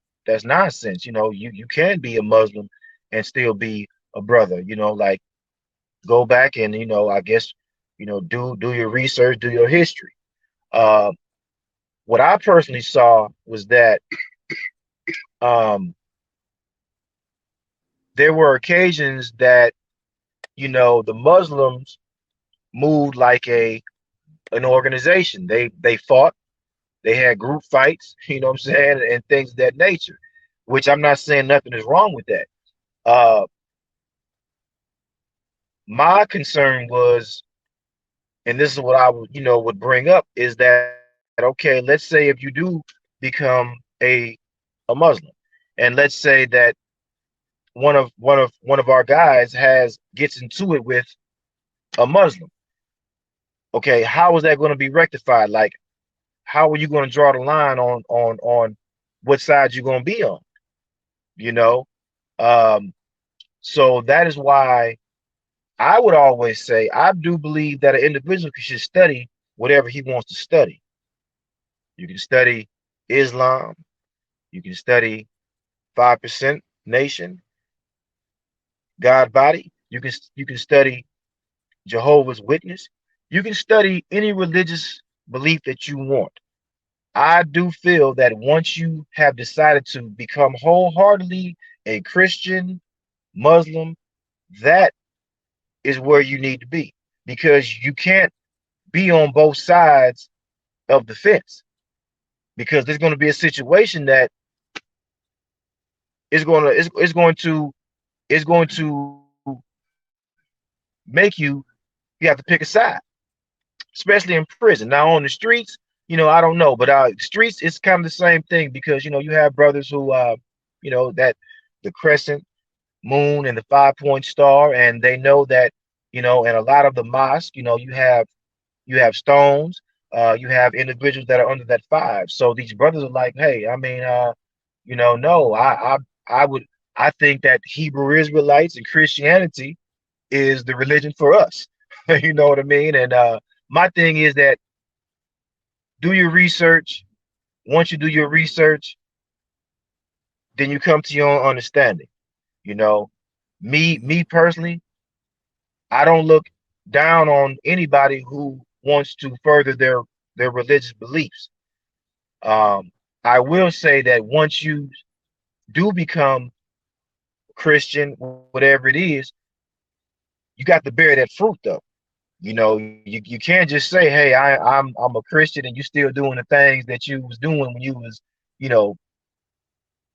nonsense. You can be a Muslim and still be a brother. Like, go back and I guess do your research, do your history. Uh, what I personally saw was that um, there were occasions that the Muslims moved like an organization. They fought. They had group fights. You know what I'm saying, and things of that nature. Which I'm not saying nothing is wrong with that. Uh, my concern was, and this is what I would bring up, is that okay, let's say if you do become a Muslim, and let's say that one of our guys gets into it with a Muslim. Okay, how is that going to be rectified? Like, how are you going to draw the line on what side you're going to be on? You know, um, so that is why I would always say I do believe that an individual should study whatever he wants to study. You can study Islam, you can study 5% Nation, God Body. You can study Jehovah's Witness. You can study any religious belief that you want. I do feel that once you have decided to become wholeheartedly a Christian, Muslim, that is where you need to be, because you can't be on both sides of the fence, because there's going to be a situation that is going to it's going to make you have to pick a side, especially in prison. Now on the streets, I don't know, but streets it's kind of the same thing, because you have brothers who that the crescent moon and the 5 point star, and they know that in a lot of the mosque, you have stones, you have individuals that are under that five. So these brothers are like, hey, I mean, no, I would, I think that Hebrew Israelites and Christianity is the religion for us. You know what I mean? And my thing is that do your research. Once you do your research, then you come to your own understanding. You know, me personally, I don't look down on anybody who wants to further their religious beliefs. Um, I will say that once you do become Christian, whatever it is, you got to bear that fruit though. You can't just say, "Hey, I'm a Christian," and you still doing the things that you was doing when you was, you know,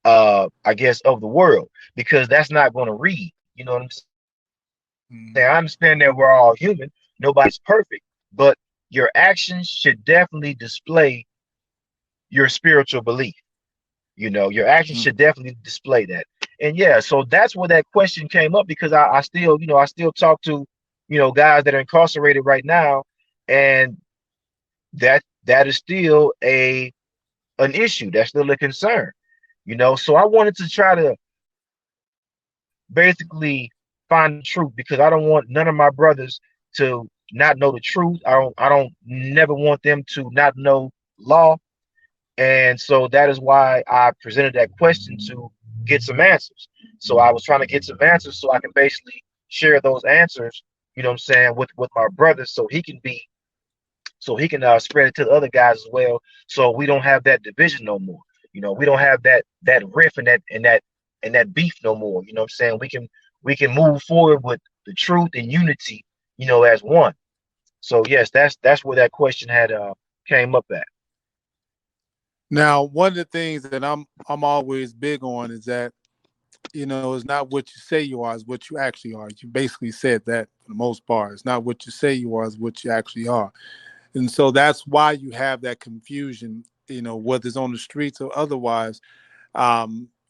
I guess of the world, because that's not going to read. You know what I'm saying? I understand that we're all human, nobody's perfect, but your actions should definitely display your spiritual belief. Your actions should definitely display that. And yeah, so that's where that question came up, because I still, I still talk to, guys that are incarcerated right now, and that is still an issue. That's still a concern. So I wanted to try to basically find the truth, because I don't want none of my brothers to not know the truth. I don't never want them to not know law. And so that is why I presented that question, to get some answers. So I was trying to get some answers so I can basically share those answers, what I'm saying, with my brother, so he can spread it to the other guys as well. So we don't have that division no more. We don't have that riff and that beef no more. You know what I'm saying? We can move forward with the truth and unity, as one. So yes, that's where that question had came up at. Now, one of the things that I'm always big on is that it's not what you say you are, it's what you actually are. You basically said that for the most part. It's not what you say you are, it's what you actually are. And so that's why you have that confusion, whether it's on the streets or otherwise.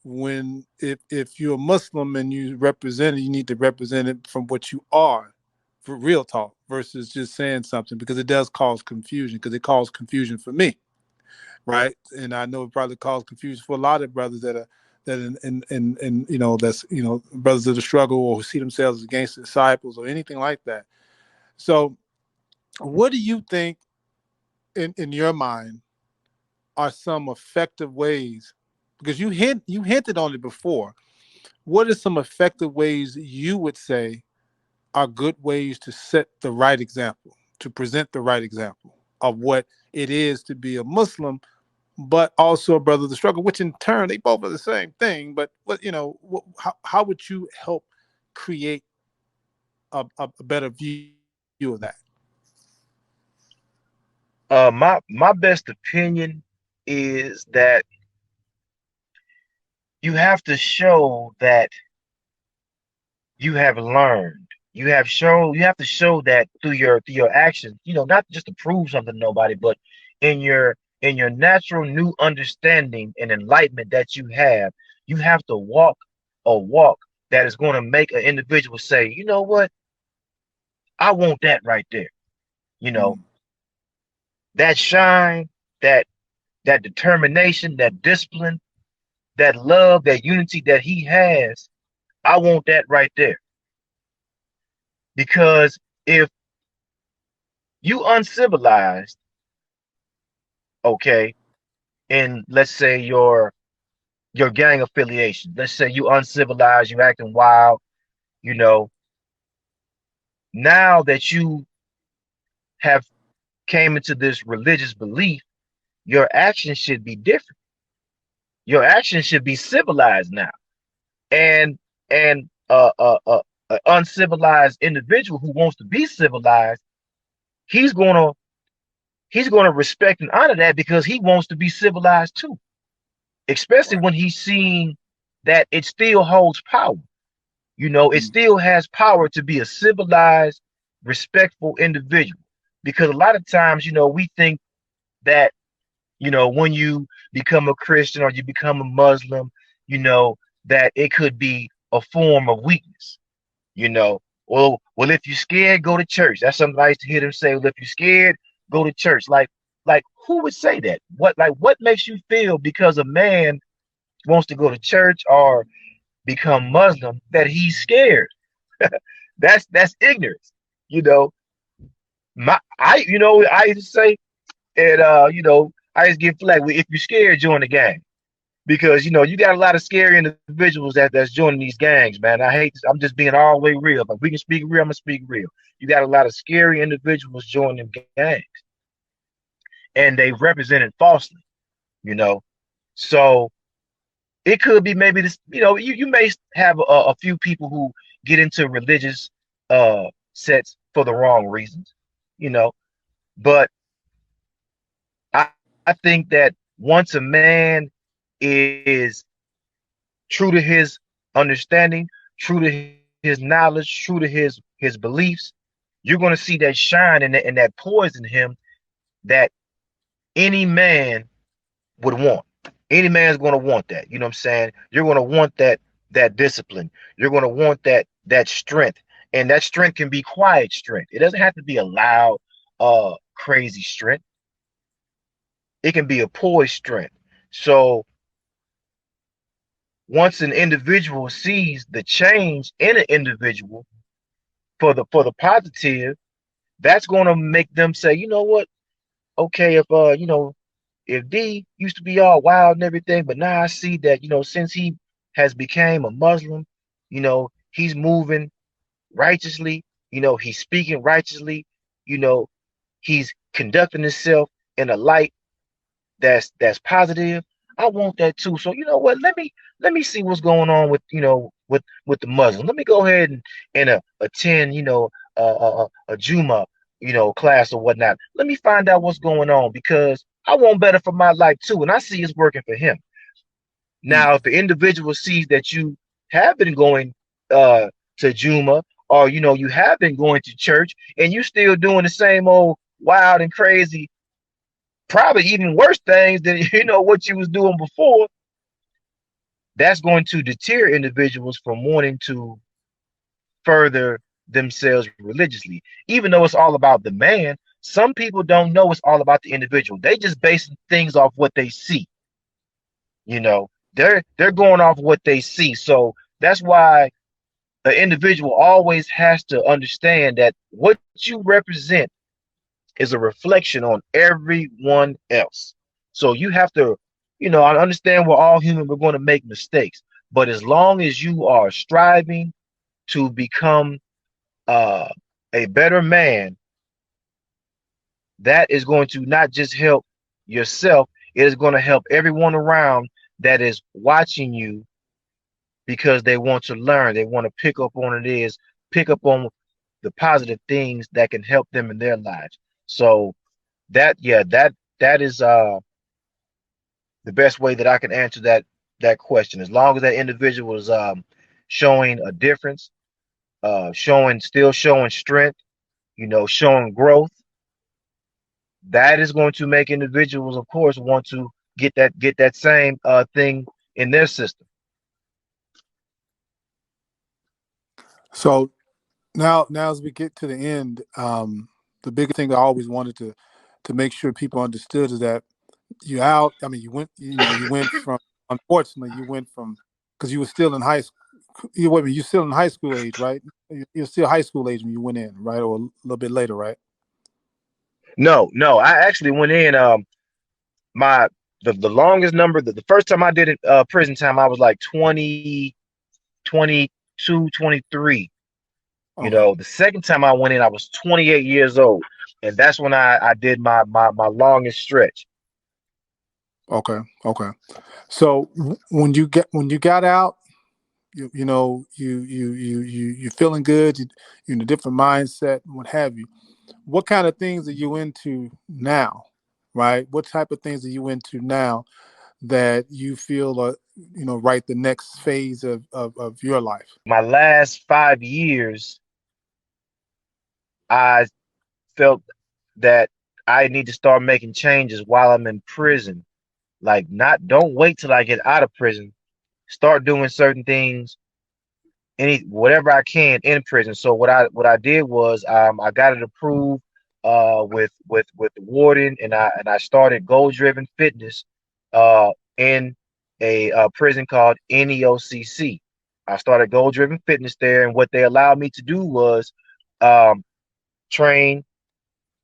When if you're a Muslim and you represent it, you need to represent it from what you are, for real talk, versus just saying something, because it does cause confusion, because it caused confusion for me, right? And I know it probably caused confusion for a lot of brothers that in that's brothers of the struggle, or who see themselves as gangster disciples or anything like that. So what do you think in your mind are some effective ways, because you hinted on it before, what are some effective ways you would say are good ways to set the right example, to present the right example of what it is to be a Muslim, but also a brother of the struggle, which in turn they both are the same thing. But how would you help create a better view of that? My best opinion is that you have to show that you have learned. You have to show that through your actions, not just to prove something to nobody, but in your natural new understanding and enlightenment that you have to walk a walk that is going to make an individual say, you know what, I want that right there. You know, Mm. that shine, that that determination, that discipline, that love, that unity that he has. I want that right there. Because if you uncivilized, okay, in let's say your gang affiliation, let's say you uncivilized, you acting wild, you know, now that you have came into this religious belief, your actions should be different. Your actions should be civilized now. And an uncivilized individual who wants to be civilized, he's gonna respect and honor that because he wants to be civilized too. Especially Right. when he's seeing that it still holds power. You know, it Mm. still has power to be a civilized, respectful individual. Because a lot of times, we think that, when you become a Christian or you become a Muslim, that it could be a form of weakness. You know, well, if you're scared, go to church. That's something I used to hear them say. Well, if you're scared, go to church. Like who would say that? What makes you feel because a man wants to go to church or become Muslim that he's scared? That's ignorance. You know, I used to say, and I just get flagged. If you're scared, join the gang. Because you got a lot of scary individuals that's joining these gangs, man. I hate this. I'm just being all the way real. If we can speak real, I'm gonna speak real. You got a lot of scary individuals joining gangs, and they represented falsely, you know. So it could be maybe this, you may have a few people who get into religious sets for the wrong reasons, you know. But I think that once a man is true to his understanding, true to his knowledge, true to his beliefs, you're going to see that shine and that poise in him that any man would want. Any man's going to want that. You know what I'm saying? You're going to want that discipline. You're going to want that strength, and that strength can be quiet strength. It doesn't have to be a loud, crazy strength. It can be a poised strength. So once an individual sees the change in an individual for the positive, that's going to make them say, you know what? Okay, if D used to be all wild and everything, but now I see that, since he has became a Muslim, he's moving righteously, he's speaking righteously, you know, he's conducting himself in a light that's positive. I want that too. So you know what? Let me see what's going on with with the Muslims. Let me go ahead and attend a Juma class or whatnot. Let me find out what's going on because I want better for my life too, and I see it's working for him. Mm. Now, if the individual sees that you have been going uh to Juma or you have been going to church and you still doing the same old wild and crazy, probably even worse things than what you was doing before, that's going to deter individuals from wanting to further themselves religiously. Even though it's all about the man, some people don't know it's all about the individual. They just basing things off what they see. They're going off what they see. So that's why the individual always has to understand that what you represent is a reflection on everyone else. So you have to, I understand we're all human, we're going to make mistakes. But as long as you are striving to become uh, a better man, that is going to not just help yourself, it is going to help everyone around that is watching you because they want to learn. They want to pick up on the positive things that can help them in their lives. So that is the best way that I can answer that question. As long as that individual is showing a difference, showing strength, showing growth, that is going to make individuals, of course, want to get that same thing in their system. So now as we get to the end, the biggest thing I always wanted to make sure people understood is that you out. I mean, you went from. Unfortunately, you went from because you were still in high school. You wait a minute, you're still in high school age, right? You're still high school age when you went in, right, or a little bit later, right? No, I actually went in. My the longest number, the first time I did it, prison time, I was like 20, 22, 23. Okay. The second time I went in, I was 28 years old. and that's when I did my longest stretch. Okay. Okay. So when you got out, you're feeling good. You're in a different mindset, what have you. What kind of things are you into now, right? What type of things are you into now that you feel are, right, the next phase of your life? My last 5 years, I felt that I need to start making changes while I'm in prison. Like, not don't wait till I get out of prison. Start doing certain things, whatever I can in prison. So what I did was, I got it approved with the warden, and I started goal driven fitness in a prison called NEOCC. I started goal driven fitness there, and what they allowed me to do was um, train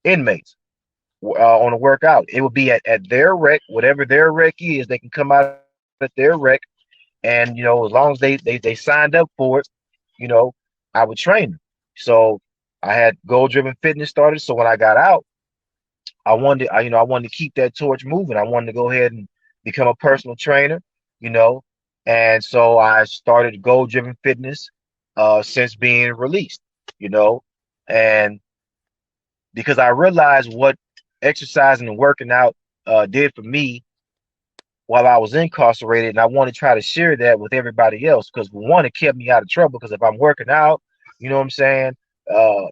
inmates on a workout. It would be at their rec, whatever their rec is. They can come out at their rec, and as long as they signed up for it, you know, I would train them. So I had goal driven fitness started. So when I got out, I wanted to keep that torch moving. I wanted to go ahead and become a personal trainer, you know, and so I started goal driven fitness since being released, you know, and because I realized what exercising and working out did for me while I was incarcerated, and I want to try to share that with everybody else because one, it kept me out of trouble. Because if I'm working out, you know what I'm saying, uh,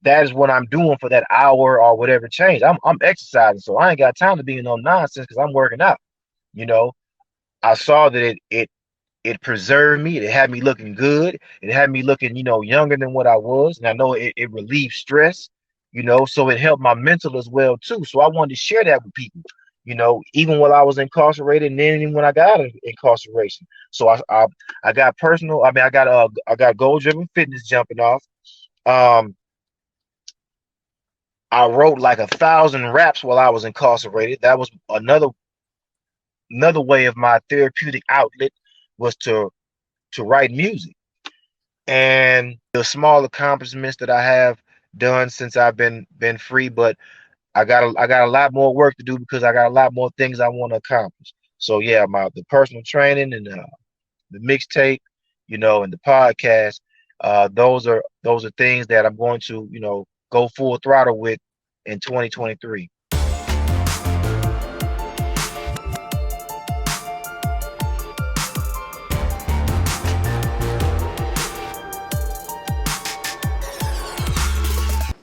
that is what I'm doing for that hour or whatever change. I'm exercising, so I ain't got time to be in no nonsense because I'm working out. You know, I saw that it preserved me. It had me looking good. It had me looking, younger than what I was. And I know it relieved stress, so it helped my mental as well too. So I wanted to share that with people, even while I was incarcerated and then even when I got out of incarceration. So I got personal, I got goal driven fitness jumping off. Um I wrote like 1,000 raps while I was incarcerated. That was another way of my therapeutic outlet was to write music. And the small accomplishments that I have done since I've been free, but I got a lot more work to do because I got a lot more things I want to accomplish. So yeah, the personal training and the mixtape, and the podcast, those are things that I'm going to go full throttle with in 2023.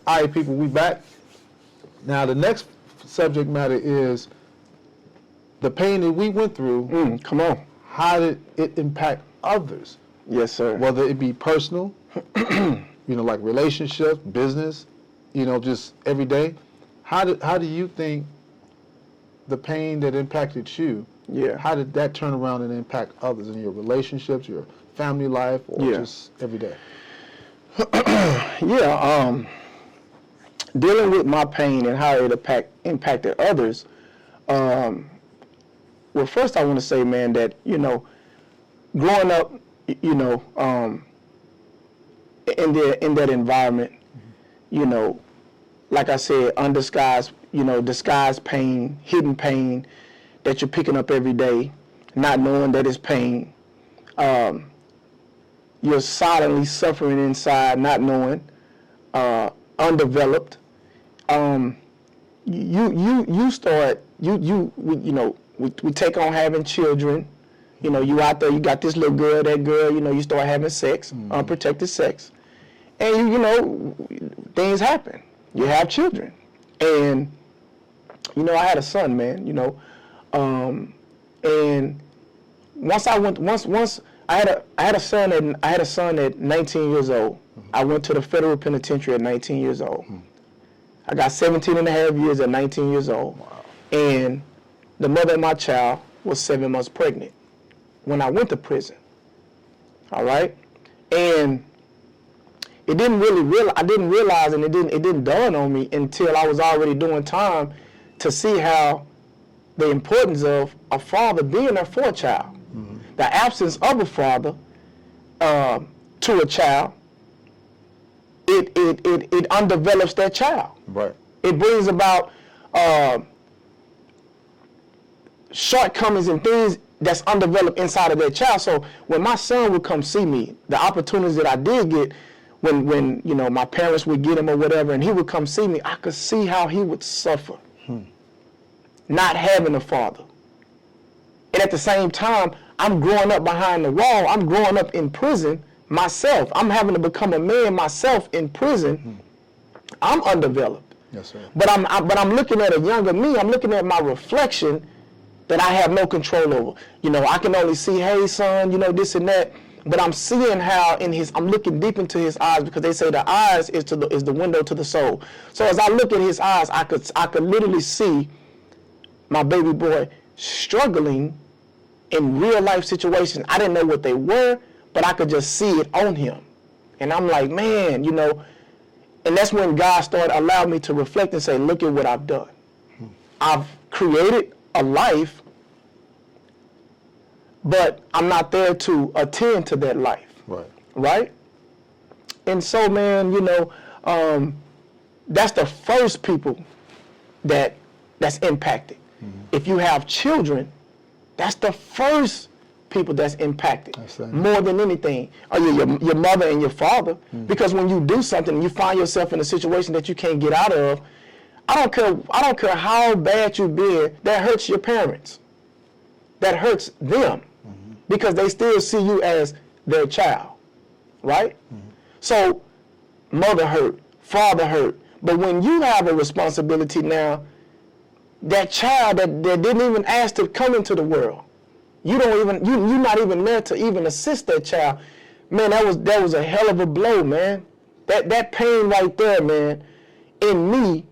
All right, people, we back. Now, the next subject matter is the pain that we went through. Come on. How did it impact others? Yes, sir. Whether it be personal, like relationships, business, just every day. How do you think the pain that impacted you, Yeah. how did that turn around and impact others in your relationships, your family life, or just every day? Yeah. Dealing with my pain and how it impacted others. Well, first I want to say, man, that growing up, in that environment, like I said, undisguised, disguised pain, hidden pain that you're picking up every day, not knowing that it's pain. You're silently suffering inside, not knowing, undeveloped. You start we take on having children. You out there, you got this little girl, that girl. You start having sex, unprotected sex, and things happen. You have children, and I had a son, man. And once I had a son at 19 years old. I went to the federal penitentiary at 19 years old. I got 17 and a half years at 19 years old. Wow. And the mother of my child was 7 months pregnant when I went to prison. All right? And I didn't realize, and it didn't dawn on me until I was already doing time to see how the importance of a father being there for a child. The absence of a father to a child it undevelops that child. Right. It brings about shortcomings and things that's undeveloped inside of that child. So when my son would come see me, the opportunities that I did get when you know my parents would get him or whatever, and he would come see me, I could see how he would suffer not having a father. And at the same time, I'm growing up behind the wall. I'm growing up in prison myself. I'm having to become a man myself in prison. I'm undeveloped. Yes, sir. But I'm looking at a younger me. I'm looking at my reflection that I have no control over. You know, I can only see, hey, son, you know, this and that. But I'm seeing how I'm looking deep into his eyes, because they say the eyes is the window to the soul. So as I look at his eyes, I could literally see my baby boy struggling in real life situations. I didn't know what they were, but I could just see it on him. And I'm like, man, you know, and that's when God started allowing me to reflect and say, look at what I've done. I've created a life, but I'm not there to attend to that life. Right. Right? And so, man, you know, that's the first people that's impacted. If you have children, that's the first people that's impacted more than anything. Or your mother and your father. Because when you do something and you find yourself in a situation that you can't get out of, I don't care how bad you've been, that hurts your parents. That hurts them. Because they still see you as their child. Right? So mother hurt, father hurt. But when you have a responsibility now, that child that didn't even ask to come into the world, you're not even there to even assist that child. Man, that was a hell of a blow, man. That pain right there, man, in me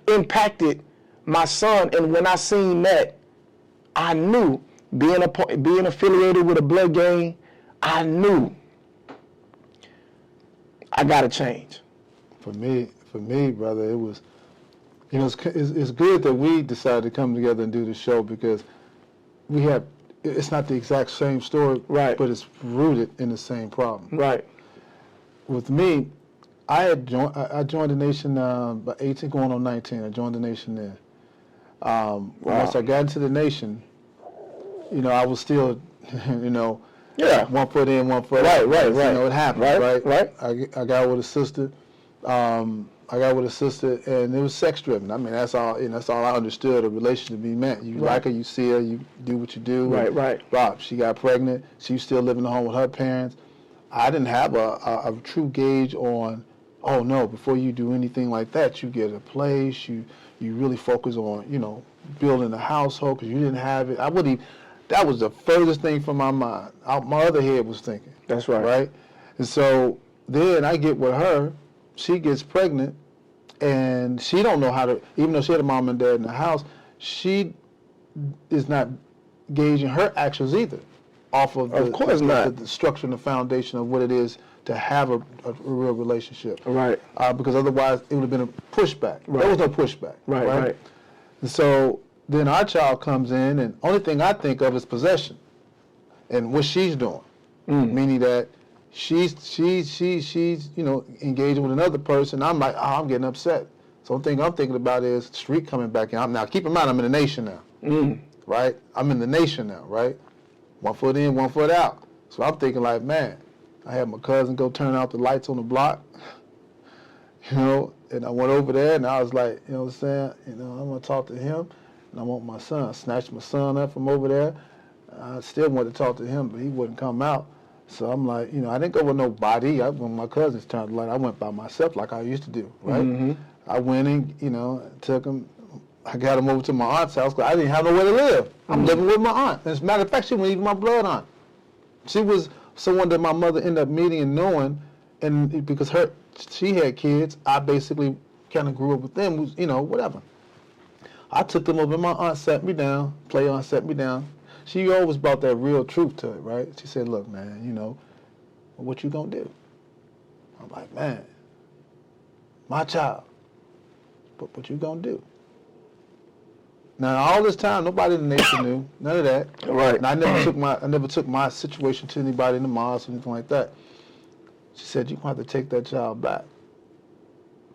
impacted my son. And when I seen that, I knew, being affiliated with a blood gang, I knew I gotta change. For me, brother, it was, you know, it's good that we decided to come together and do the show, because it's not the exact same story, right, but it's rooted in the same problem. Right. With me, I joined the nation about 18 going on 19. I joined the nation there. Once I got into the nation, you know, I was still, you know, 1 foot in, 1 foot out. Right. You know, it happened, right? I got with a sister. And it was sex driven. I mean, that's all. You know, that's all I understood a relationship to be meant. You like her, you see her, you do what you do. Right. Rob, she got pregnant. She was still living at home with her parents. I didn't have a true gauge on, oh no, before you do anything like that, you get a place. You really focus on, you know, building a household, because you didn't have it. That was the furthest thing from my mind. My other head was thinking. That's right. Right? And so then I get with her. She gets pregnant, and she don't know how to, even though she had a mom and dad in the house, she is not gauging her actions either off of the structure and the foundation of what it is to have a real relationship. Right. Because otherwise it would have been a pushback. Right. There was no pushback. Right. And so then our child comes in, and only thing I think of is possession and what she's doing. Meaning that she's you know, engaging with another person. I'm like, I'm getting upset. So the thing I'm thinking about is street coming back in. Now keep in mind, I'm in the nation now. Right? I'm in the nation now, right? 1 foot in, 1 foot out. So I'm thinking like, man, I had my cousin go turn out the lights on the block, you know, and I went over there and I was like, you know what I'm saying? You know, I'm gonna talk to him, and I want my son. I snatched my son up from over there. I still wanted to talk to him, but he wouldn't come out. So I'm like, you know, I didn't go with nobody. When my cousins turned the light, I went by myself like I used to do, right? I went in, you know, took him. I got him over to my aunt's house because I didn't have nowhere to live. I'm living with my aunt. As a matter of fact, she wasn't even my blood aunt. She was someone that my mother ended up meeting and knowing, and because she had kids, I basically kind of grew up with them, you know, whatever. I took them over, and my aunt sat me down, play aunt sat me down. She always brought that real truth to it, right? She said, look, man, you know, what you gonna do? I'm like, man, my child, but what you gonna do? Now, all this time, nobody in the nation knew, none of that. Right. And I never took my situation to anybody in the mosque or anything like that. She said, you're going to have to take that child back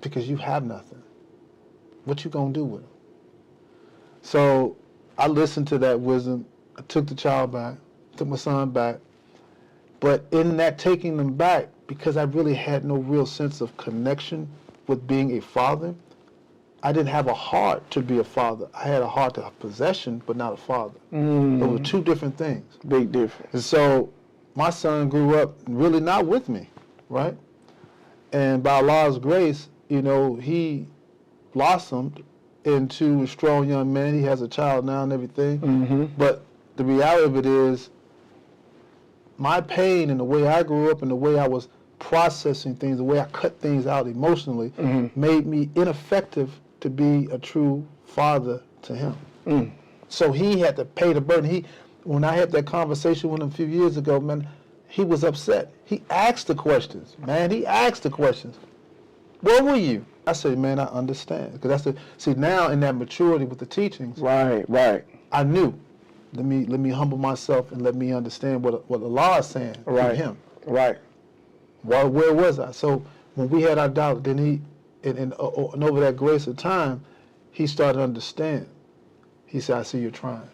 because you have nothing. What you going to do with him? So I listened to that wisdom. I took the child back, took my son back. But in that taking them back, because I really had no real sense of connection with being a father, I didn't have a heart to be a father. I had a heart to have possession, but not a father. Those were two different things. Big difference. And so my son grew up really not with me, right? And by Allah's grace, you know, he blossomed into a strong young man. He has a child now and everything. But the reality of it is, my pain and the way I grew up and the way I was processing things, the way I cut things out emotionally, made me ineffective to be a true father to him. So he had to pay the burden. When I had that conversation with him a few years ago, man, he was upset. He asked the questions, man. He asked the questions. Where were you? I said, man, I understand. Because see, now in that maturity with the teachings, Right. I knew. Let me humble myself and let me understand what Allah is saying to him. Right. Where was I? So when we had our doubt, then he, and over that grace of time, he started to understand. He said, I see you're trying.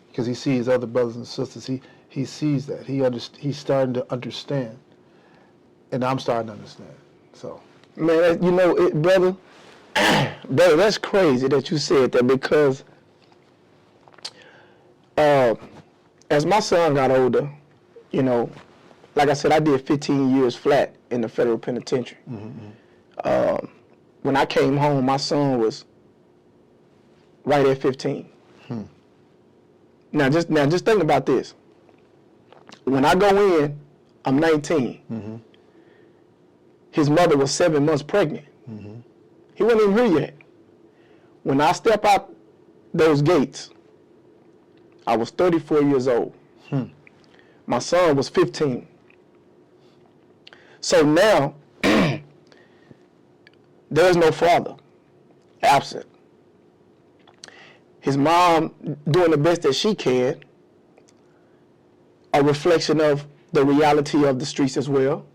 Because he sees other brothers and sisters. He sees that. He's starting to understand. And I'm starting to understand. So. Man, you know, brother, that's crazy that you said that, because as my son got older, you know, like I said, I did 15 years flat in the federal penitentiary. When I came home, my son was right at 15. Now just think about this. When I go in, I'm 19. His mother was 7 months pregnant. He wasn't even here yet. When I step out those gates, I was 34 years old. My son was 15. So now, there's no father, absent. His mom doing the best that she can, a reflection of the reality of the streets as well.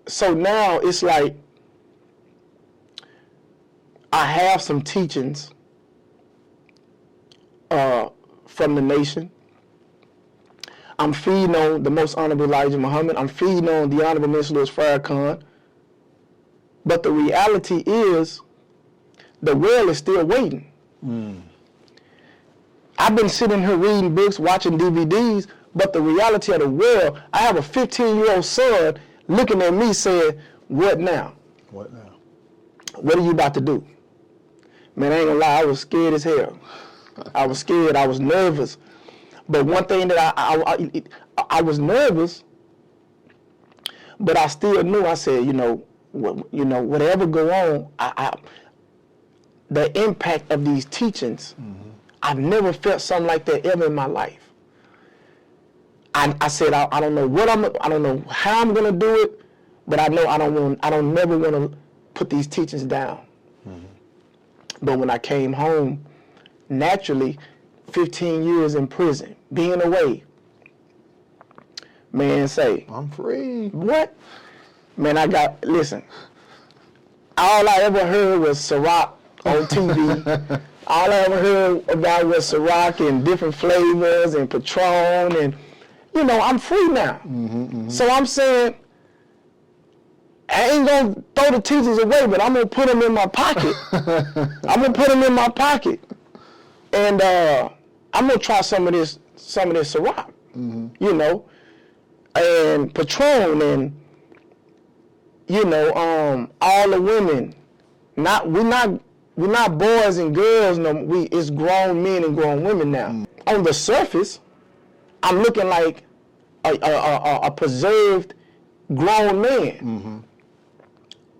So now it's like I have some teachings from the nation. I'm feeding on the Most Honorable Elijah Muhammad. I'm feeding on the Honorable Minister Louis Farrakhan. But the reality is, the world is still waiting. I've been sitting here reading books, watching DVDs, but the reality of the world, I have a 15-year-old son looking at me saying, what now? What now? What are you about to do? Man, I ain't gonna lie, I was scared as hell. I was scared, I was nervous. But one thing that I was nervous, but I still knew, I said, whatever go on, the impact of these teachings, I've never felt something like that ever in my life. I said, I don't know I don't know how I'm gonna do it, but I know I don't never want to put these teachings down. But when I came home, naturally, 15 years in prison, being away, man, say, I'm free. What? Man, listen, all I ever heard was Ciroc on TV. All I ever heard about was Ciroc and different flavors and Patron, and, I'm free now. So I'm saying, I ain't going to throw the teachers away, but I'm going to put them in my pocket. And I'm going to try some of this Ciroc, and Patron, and, all the women. We're not boys and girls, no, it's grown men and grown women now. On the surface, I'm looking like a preserved grown man.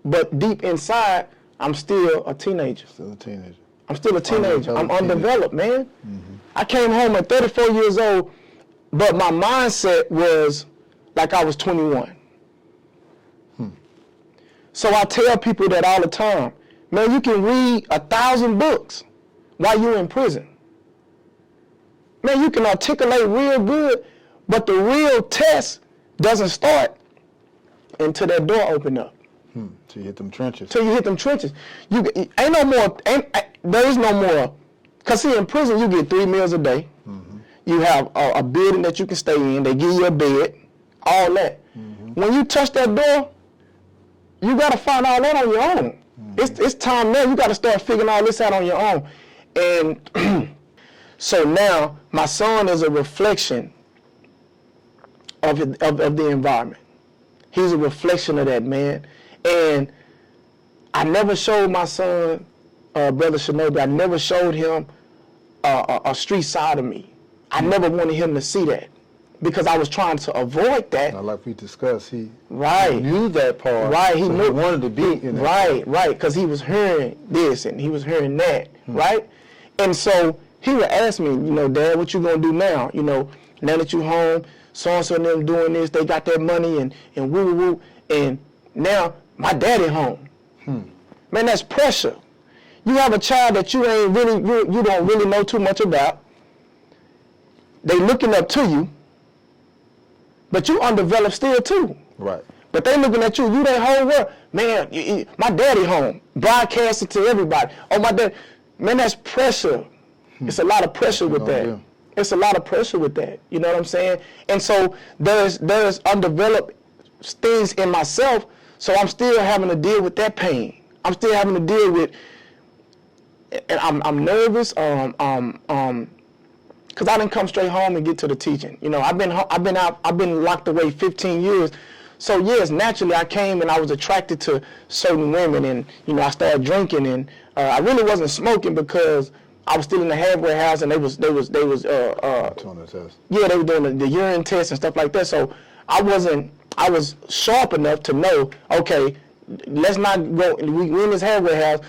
But deep inside, I'm still a teenager. I'm still a teenager. I'm undeveloped, man. I came home at 34 years old, but my mindset was like I was 21. So I tell people that all the time, man, you can read 1,000 books while you're in prison. Man, you can articulate real good, But the real test doesn't start until that door open up. Till you hit them trenches. Till you hit them trenches. Ain't no more, there is no more. Because see, in prison, you get 3 meals a day. Mm-hmm. You have a building that you can stay in. They give you a bed, all that. Mm-hmm. When you touch that door, you got to find all that on your own. Mm-hmm. It's time now. You got to start figuring all this out on your own. And so now, my son is a reflection of the environment. He's a reflection of that, man. And I never showed my son, Brother Shinobi, I never showed him a street side of me. I never wanted him to see that because I was trying to avoid that. Now, like we discussed, he right. knew that part. Right. He wanted to be in that. Right, because he was hearing this and he was hearing that, right? And so he would ask me, Dad, what you gonna do now? Now that you home, so-and-so and them doing this, they got that money and woo-woo-woo, and now my daddy home. Man, that's pressure. You have a child that you ain't really, you don't really know too much about. They looking up to you, but you undeveloped still too. Right. But they looking at you their whole world. Man, my daddy home, broadcasting to everybody. Oh, my dad. Man, that's pressure. It's a lot of pressure with that. Yeah. It's a lot of pressure with that. You know what I'm saying? And so there's undeveloped things in myself, so I'm still having to deal with that pain. I'm still having to deal with, and I'm nervous, because I didn't come straight home and get to the teaching. I've been locked away 15 years. So yes, naturally I came and I was attracted to certain women, and I started drinking, and I really wasn't smoking because I was still in the halfway house, and they was test. Yeah, they were doing the urine test and stuff like that. So I was sharp enough to know, okay, let's not go, we in this halfway house,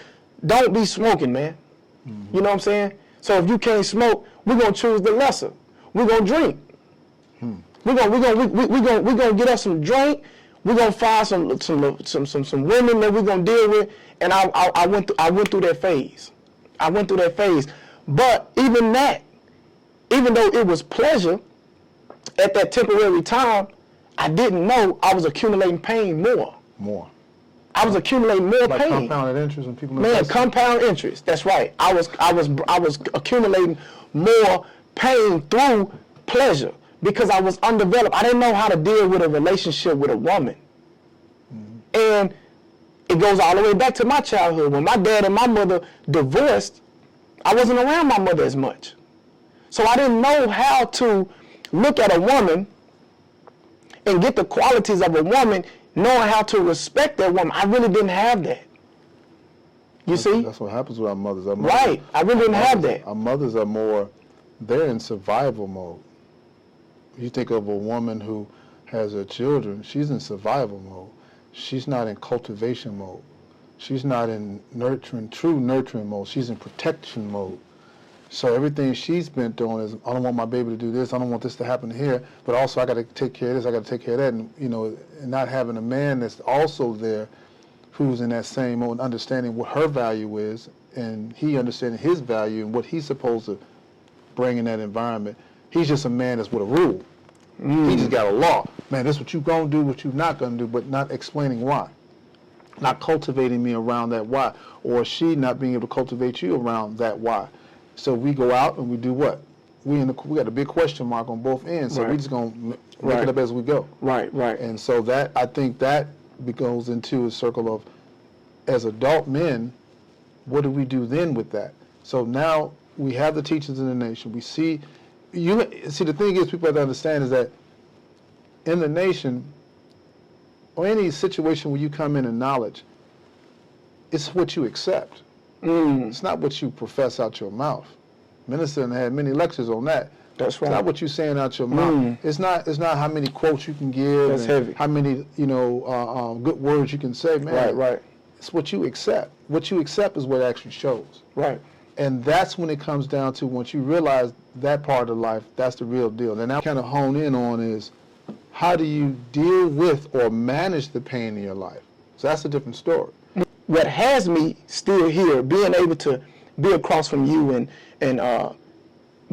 don't be smoking, man. Mm-hmm. You know what I'm saying? So if you can't smoke, we're gonna choose the lesser. We're gonna drink. We're gonna get us some drink. We're gonna find some women that we're gonna deal with. And I went through that phase. But even though it was pleasure at that temporary time, I didn't know I was accumulating pain more. I was accumulating more like pain. Compounded interest and people. Man, compound interest. That's right. I was accumulating more pain through pleasure because I was undeveloped. I didn't know how to deal with a relationship with a woman. Mm-hmm. And it goes all the way back to my childhood. When my dad and my mother divorced, I wasn't around my mother as much. So I didn't know how to look at a woman and get the qualities of a woman, knowing how to respect that woman. I really didn't have that. You see? That's what happens with our mothers. Right. I really didn't have that. Our mothers are more, they're in survival mode. You think of a woman who has her children, she's in survival mode. She's not in cultivation mode. She's not in true nurturing mode. She's in protection mode. So everything she's been doing is, I don't want my baby to do this, I don't want this to happen here, but also I got to take care of this, I got to take care of that, and not having a man that's also there who's in that same mode, understanding what her value is, and he understanding his value and what he's supposed to bring in that environment. He's just a man that's with a rule. He just got a law. Man, this is what you gonna do, what you not gonna do, but not explaining why. Not cultivating me around that why, or she not being able to cultivate you around that why. So we go out and we do what? We got a big question mark on both ends. So we just gonna make it up as we go. Right. And so that, I think that goes into a circle of, as adult men, what do we do then with that? So now we have the teachers in the nation. We see the thing is, people have to understand is that in the nation, or any situation where you come in knowledge, it's what you accept. It's not what you profess out your mouth. Minister had many lectures on that. That's right. It's not what you're saying out your mouth. It's not how many quotes you can give. That's heavy. How many good words you can say, man. Right. It's what you accept. What you accept is what actually shows. Right. And that's when it comes down to, once you realize that part of life, that's the real deal. And now kind of hone in on is, how do you deal with or manage the pain in your life? So that's a different story. What has me still here, being able to be across from you and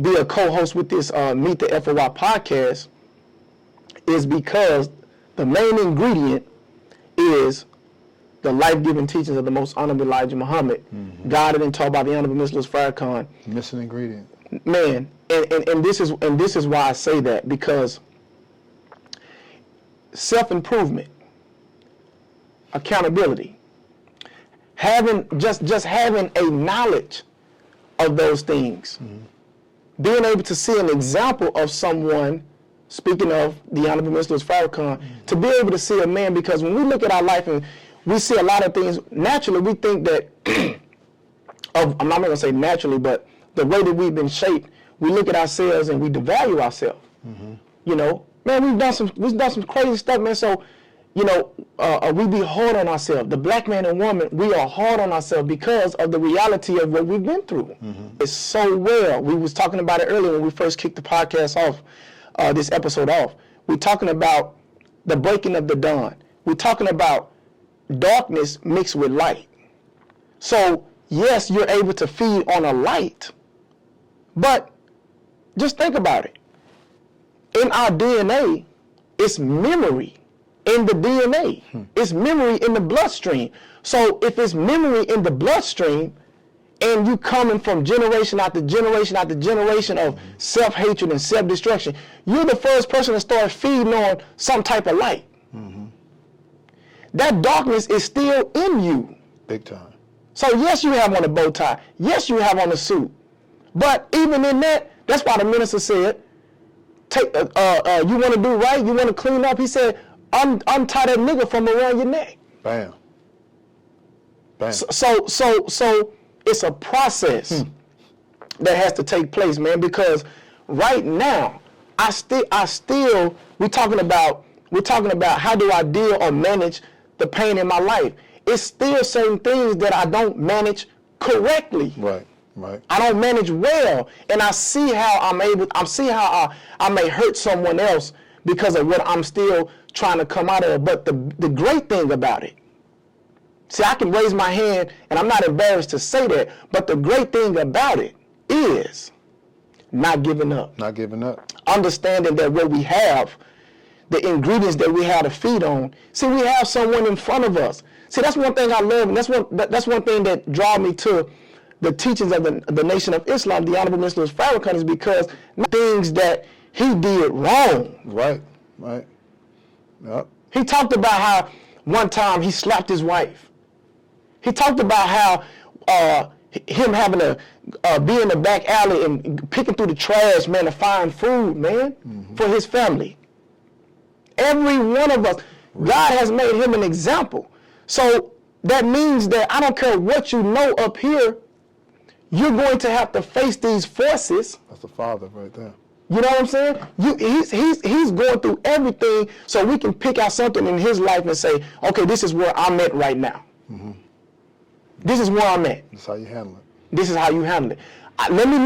be a co-host with this Meet the FOI podcast, is because the main ingredient is the life-giving teachings of the most honorable Elijah Muhammad, guided and taught by the Honorable Minister Louis Farrakhan. Missing ingredient. Man, and this is why I say that, because self-improvement, accountability, having having a knowledge of those things, being able to see an example of someone. Speaking of the Honorable Minister Louis Farrakhan, to be able to see a man, because when we look at our life and we see a lot of things, naturally we think that, I'm not going to say naturally, but the way that we've been shaped, we look at ourselves and we devalue ourselves. You know, man, we've done some crazy stuff, man. So, you know, we be hard on ourselves. The black man and woman, we are hard on ourselves because of the reality of what we've been through. It's so well. We was talking about it earlier when we first kicked the podcast off. This episode off. We're talking about the breaking of the dawn. We're talking about darkness mixed with light. So, yes, you're able to feed on a light, but just think about it. In our DNA, it's memory in the DNA. It's memory in the bloodstream. So, if it's memory in the bloodstream, and you coming from generation after generation after generation of self-hatred and self-destruction, you're the first person to start feeding on some type of light. That darkness is still in you. Big time. So yes, you have on a bow tie. Yes, you have on a suit. But even in that, that's why the minister said, "Take, you want to do right, you want to clean up." He said, "Untie that nigga from around your neck." Bam. Bam. So it's a process that has to take place, man, because right now we're talking about how do I deal or manage the pain in my life. It's still certain things that I don't manage correctly. Right. I don't manage well, and I see how I may hurt someone else because of what I'm still trying to come out of. But the great thing about it, see, I can raise my hand, and I'm not embarrassed to say that, but the great thing about it is not giving up. Not giving up. Understanding that what we have, the ingredients that we have to feed on, see, we have someone in front of us. See, that's one thing I love, and that's one thing that draws me to the teachings of the Nation of Islam, the Honorable Minister Louis Farrakhan, is because things that he did wrong. Right. Yep. He talked about how one time he slapped his wife. He talked about how him having to be in the back alley and picking through the trash, man, to find food, man, for his family. Every one of us, God has made him an example. So that means that I don't care what you know up here, you're going to have to face these forces. That's the father right there. You know what I'm saying? He's going through everything, so we can pick out something in his life and say, okay, this is where I'm at right now. This is where I'm at. That's how you handle it. This is how you handle it. Let me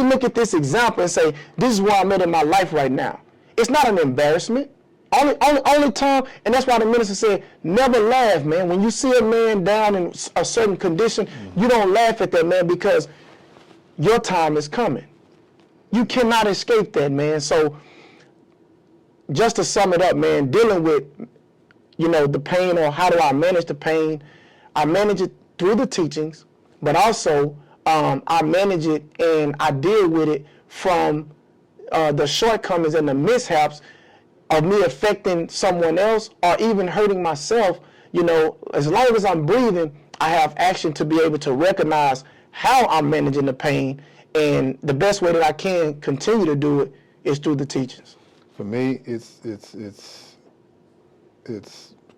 look at this example and say, this is where I'm at in my life right now. It's not an embarrassment. Only time, and that's why the minister said, never laugh, man. When you see a man down in a certain condition, you don't laugh at that man, because your time is coming. You cannot escape that, man. So just to sum it up, man, dealing with, the pain, or how do I manage the pain, I manage it through the teachings, but also I manage it and I deal with it from the shortcomings and the mishaps of me affecting someone else or even hurting myself. As long as I'm breathing, I have action to be able to recognize how I'm managing the pain, and the best way that I can continue to do it is through the teachings. For me, it's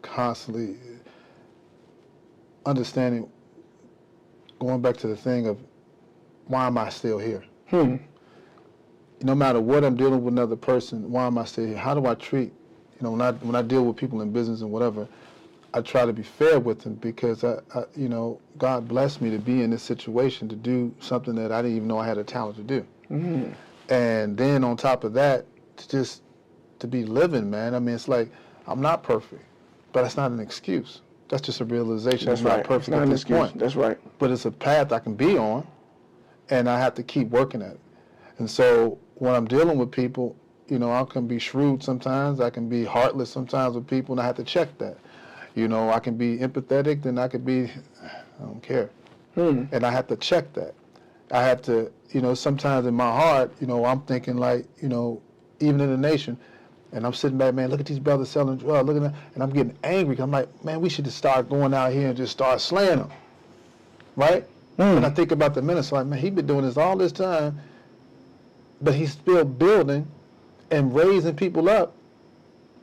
constantly understanding, going back to the thing of why am I still here? No matter what I'm dealing with another person, why am I still here? How do I treat, when I deal with people in business and whatever, I try to be fair with them, because I God blessed me to be in this situation to do something that I didn't even know I had a talent to do. And then on top of that, to be living, man. I mean, it's like, I'm not perfect, but that's not an excuse. That's just a realization. That's I'm right. not perfect It's not at an this excuse. point. That's right. But it's a path I can be on, and I have to keep working at it. And so when I'm dealing with people, You know, I can be shrewd sometimes. I can be heartless sometimes with people, and I have to check that. You know, I can be empathetic, then I could be, I don't care. And I have to check that. I have to, you know, sometimes in my heart, you know, I'm thinking like, you know, even in the nation, and I'm sitting back, man, look at these brothers selling drugs, look at that, and I'm getting angry. I'm like, man, we should just start going out here and just start slaying them, right? And I think about the minister, like, man, he been doing this all this time, but he's still building and raising people up,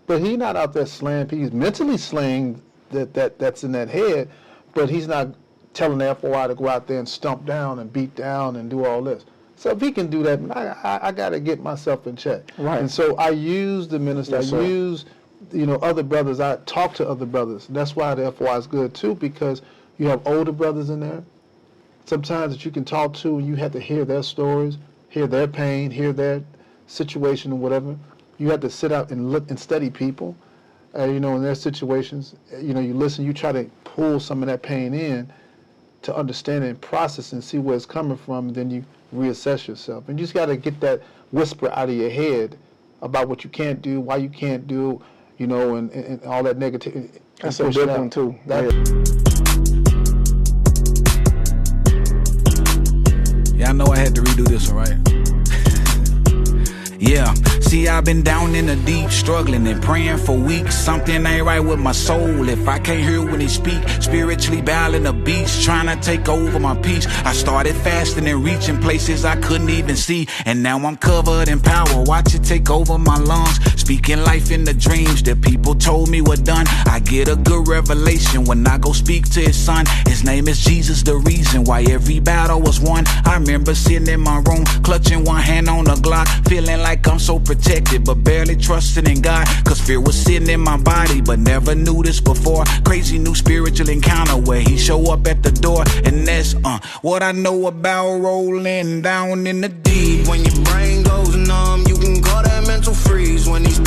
but he's not out there slaying people. He's mentally slaying that's in that head, but he's not telling the FOI to go out there and stomp down and beat down and do all this. So if he can do that, I got to get myself in check. Right. And so I use the minister, Yes, I sir. use, you know, other brothers. I talk to other brothers. That's why the FOI is good too, because you have older brothers in there, sometimes that you can talk to, and you have to hear their stories, hear their pain, hear their situation or whatever. You have to sit out and look and study people, you know, in their situations. You know, you listen, you try to pull some of that pain in to understand it and process and see where it's coming from, and then you reassess yourself. And you just got to get that whisper out of your head about what you can't do, why you can't do, you know, and all that negativity. That's a good one too. Yeah, I know I had to redo this one, right? Yeah, see, I've been down in the deep, struggling and praying for weeks. Something ain't right with my soul if I can't hear when he speak. Spiritually battling the beast, trying to take over my peace. I started fasting and reaching places I couldn't even see, and now I'm covered in power. Watch it take over my lungs, speaking life in the dreams that people told me were done. I get a good revelation when I go speak to his son. His name is Jesus, the reason why every battle was won. I remember sitting in my room, clutching one hand on the Glock, feeling like I'm so protected, but barely trusting in God, cause fear was sitting in my body, but never knew this before. Crazy new spiritual encounter where he show up at the door, and that's what I know about rolling down in the deep. When your brain goes numb, you can call that mental freeze. When these